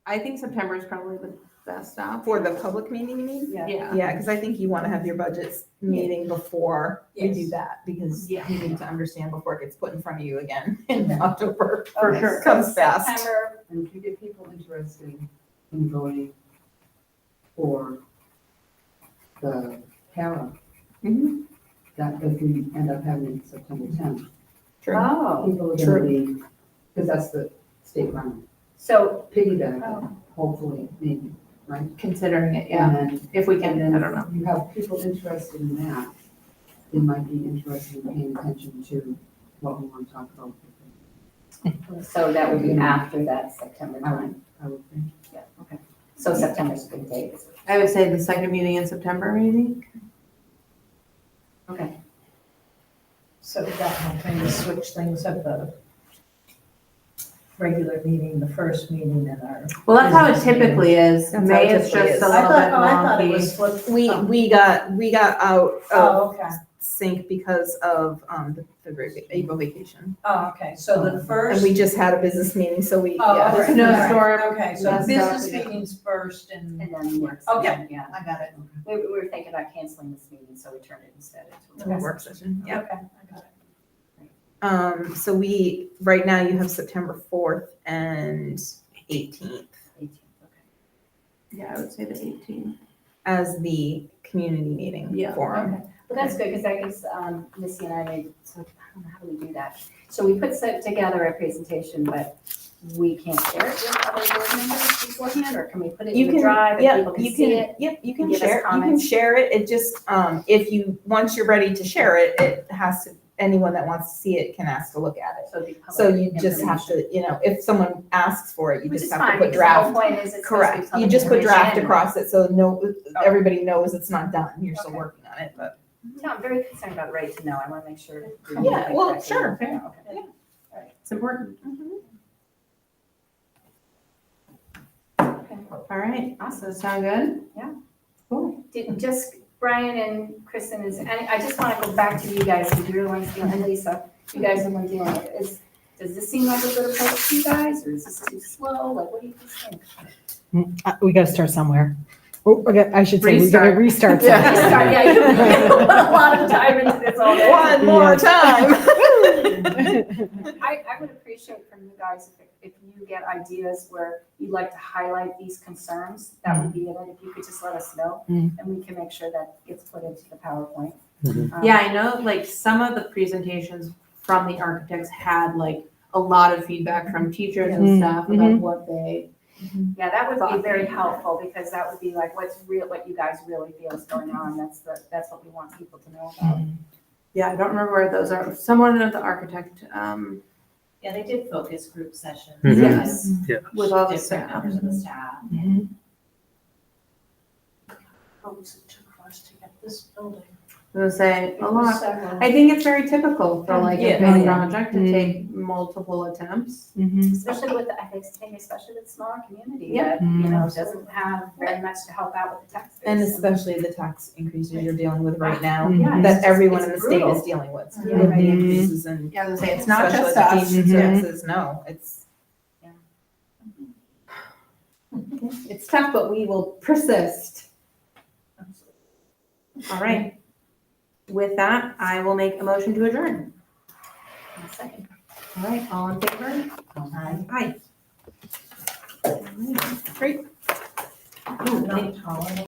[SPEAKER 3] I think September is probably the best option.
[SPEAKER 2] For the public meeting, you mean?
[SPEAKER 3] Yeah.
[SPEAKER 2] Yeah, because I think you want to have your budgets meeting before you do that, because you
[SPEAKER 3] Yeah.
[SPEAKER 2] need to understand before it gets put in front of you again in October.
[SPEAKER 3] For sure.
[SPEAKER 2] Comes fast.
[SPEAKER 10] September,
[SPEAKER 5] And if you get people interested in voting for the para, that if we end up having it September 10th,
[SPEAKER 2] True.
[SPEAKER 10] oh,
[SPEAKER 5] people are gonna be, because that's the state round,
[SPEAKER 10] so,
[SPEAKER 5] piggyback, hopefully, maybe, right?
[SPEAKER 3] Considering it, yeah,
[SPEAKER 5] And
[SPEAKER 3] if we
[SPEAKER 5] and
[SPEAKER 3] can,
[SPEAKER 5] then
[SPEAKER 3] I don't know.
[SPEAKER 5] you have people interested in that, they might be interested in paying attention to what we want to talk about.
[SPEAKER 10] so that would be after that September time.
[SPEAKER 5] I would think.
[SPEAKER 10] Yeah, okay. So September's a good date.
[SPEAKER 3] I would say the second meeting in September, maybe.
[SPEAKER 10] Okay.
[SPEAKER 9] So that might kind of switch things up, the regular meeting, the first meeting in our.
[SPEAKER 3] Well, that's how it typically is.
[SPEAKER 2] That's how
[SPEAKER 3] May
[SPEAKER 2] it
[SPEAKER 3] is
[SPEAKER 2] typically
[SPEAKER 3] just
[SPEAKER 2] is.
[SPEAKER 3] a
[SPEAKER 9] I
[SPEAKER 3] little
[SPEAKER 9] thought,
[SPEAKER 3] bit
[SPEAKER 9] oh, I thought it
[SPEAKER 3] wonky.
[SPEAKER 9] was flipped.
[SPEAKER 2] We got out of
[SPEAKER 9] Oh, okay.
[SPEAKER 2] sync because of the April vacation.
[SPEAKER 9] Oh, okay, so the
[SPEAKER 2] And
[SPEAKER 9] first.
[SPEAKER 2] we just had a business meeting, so we,
[SPEAKER 9] Oh,
[SPEAKER 2] yeah.
[SPEAKER 9] all right,
[SPEAKER 3] Snowstorm.
[SPEAKER 9] all right. Okay, so
[SPEAKER 3] Messed
[SPEAKER 9] business
[SPEAKER 3] up.
[SPEAKER 9] meetings first and,
[SPEAKER 10] And then work
[SPEAKER 9] Okay.
[SPEAKER 10] session, yeah.
[SPEAKER 9] I got it.
[SPEAKER 10] We were thinking about canceling this meeting, so we turned it instead into a
[SPEAKER 2] Work session, yeah.
[SPEAKER 9] Okay, I got it.
[SPEAKER 2] So right now you have September 4th and 18th
[SPEAKER 10] 18th, okay.
[SPEAKER 3] Yeah, I would say the 18th.
[SPEAKER 2] as the community meeting
[SPEAKER 3] Yeah.
[SPEAKER 2] forum.
[SPEAKER 10] But that's good, because I guess Missy and I made, so I don't know, how do we do that? So we put together a presentation, but we can't share it with other board members beforehand, or can we put it
[SPEAKER 2] You
[SPEAKER 10] in the
[SPEAKER 2] can,
[SPEAKER 10] drive
[SPEAKER 2] yeah,
[SPEAKER 10] and people can
[SPEAKER 2] you
[SPEAKER 10] see
[SPEAKER 2] can,
[SPEAKER 10] it?
[SPEAKER 2] yep, you can
[SPEAKER 10] Give us
[SPEAKER 2] share, you can
[SPEAKER 10] comments.
[SPEAKER 2] share it, it just, if you, once you're ready to share it, it has to, anyone that wants to see it can ask to look at it.
[SPEAKER 10] So it'd be
[SPEAKER 2] So
[SPEAKER 10] public
[SPEAKER 2] you just have
[SPEAKER 10] information.
[SPEAKER 2] to, if someone asks for it, you
[SPEAKER 10] Which
[SPEAKER 2] just
[SPEAKER 10] is
[SPEAKER 2] have to
[SPEAKER 10] fine,
[SPEAKER 2] put
[SPEAKER 10] because the whole
[SPEAKER 2] draft.
[SPEAKER 10] point is it's supposed to be
[SPEAKER 2] Correct, you
[SPEAKER 10] public
[SPEAKER 2] just put draft
[SPEAKER 10] information.
[SPEAKER 2] across it, so everybody knows it's not done, you're still
[SPEAKER 10] Okay.
[SPEAKER 2] working on it, but.
[SPEAKER 10] No, I'm very concerned about right to know, I wanna make sure. we're
[SPEAKER 2] Yeah,
[SPEAKER 10] moving
[SPEAKER 2] well,
[SPEAKER 10] correctly.
[SPEAKER 2] sure.
[SPEAKER 10] Okay.
[SPEAKER 3] It's important.
[SPEAKER 10] Okay.
[SPEAKER 3] All right,
[SPEAKER 10] Awesome.
[SPEAKER 3] sound good?
[SPEAKER 10] Yeah.
[SPEAKER 3] Cool.
[SPEAKER 10] Just Brian and Kristen and I just wanna go back to you guys, because you're the ones dealing, and Lisa, you guys are the ones dealing with it. Does this seem like a good approach to you guys, or is this too slow, like, what do you think?
[SPEAKER 7] We gotta start somewhere. Oh, I should say, we gotta restart.
[SPEAKER 2] Yeah.
[SPEAKER 7] somewhere.
[SPEAKER 10] Start, yeah, you put a lot of time into this all day.
[SPEAKER 2] One more
[SPEAKER 7] Yes.
[SPEAKER 2] time.
[SPEAKER 10] I would appreciate from you guys if you get ideas where you'd like to highlight these concerns, that would be it, and if you could just let us know,
[SPEAKER 7] Mm.
[SPEAKER 10] and we can make sure that gets put into the PowerPoint.
[SPEAKER 6] Mhm.
[SPEAKER 3] Yeah, I know, like, some of the presentations from the architects had like a lot of feedback from teachers and
[SPEAKER 7] Mm,
[SPEAKER 3] staff about what they,
[SPEAKER 10] Yeah, that would be
[SPEAKER 3] Thought.
[SPEAKER 10] very helpful, because that would be like what you guys really feel is going on, that's what we want people to know about.
[SPEAKER 3] yeah, I don't remember where those are. Someone at the architect,
[SPEAKER 8] Yeah, they did focus group sessions.
[SPEAKER 6] Mhm.
[SPEAKER 3] Yes.
[SPEAKER 6] Yeah.
[SPEAKER 3] with all the
[SPEAKER 8] Different
[SPEAKER 3] staff.
[SPEAKER 8] members of the staff.
[SPEAKER 9] What was it took for us to get this building?
[SPEAKER 3] I was gonna say,
[SPEAKER 9] It
[SPEAKER 3] a
[SPEAKER 9] was
[SPEAKER 3] lot.
[SPEAKER 9] several.
[SPEAKER 3] I think it's very typical for like a
[SPEAKER 2] Yeah.
[SPEAKER 3] big project to take multiple attempts.
[SPEAKER 10] Especially with, I think especially with smaller community
[SPEAKER 3] Yeah.
[SPEAKER 10] that, doesn't have very much to help out with the tax base.
[SPEAKER 2] And especially the tax increases you're dealing with right now,
[SPEAKER 10] Yeah,
[SPEAKER 2] that
[SPEAKER 10] it's
[SPEAKER 2] everyone
[SPEAKER 10] just-
[SPEAKER 2] in the
[SPEAKER 10] it's
[SPEAKER 2] state
[SPEAKER 10] brutal.
[SPEAKER 2] is dealing with.
[SPEAKER 10] Yeah.
[SPEAKER 2] With the increases in
[SPEAKER 3] Yeah, I was gonna say, it's not
[SPEAKER 2] special
[SPEAKER 3] just us.
[SPEAKER 2] education services, no, it's.
[SPEAKER 3] It's tough, but we will persist. All right. With that, I will make a motion to adjourn.
[SPEAKER 10] A second.
[SPEAKER 3] All right, all in favor? Aye. Great.
[SPEAKER 9] Not taller.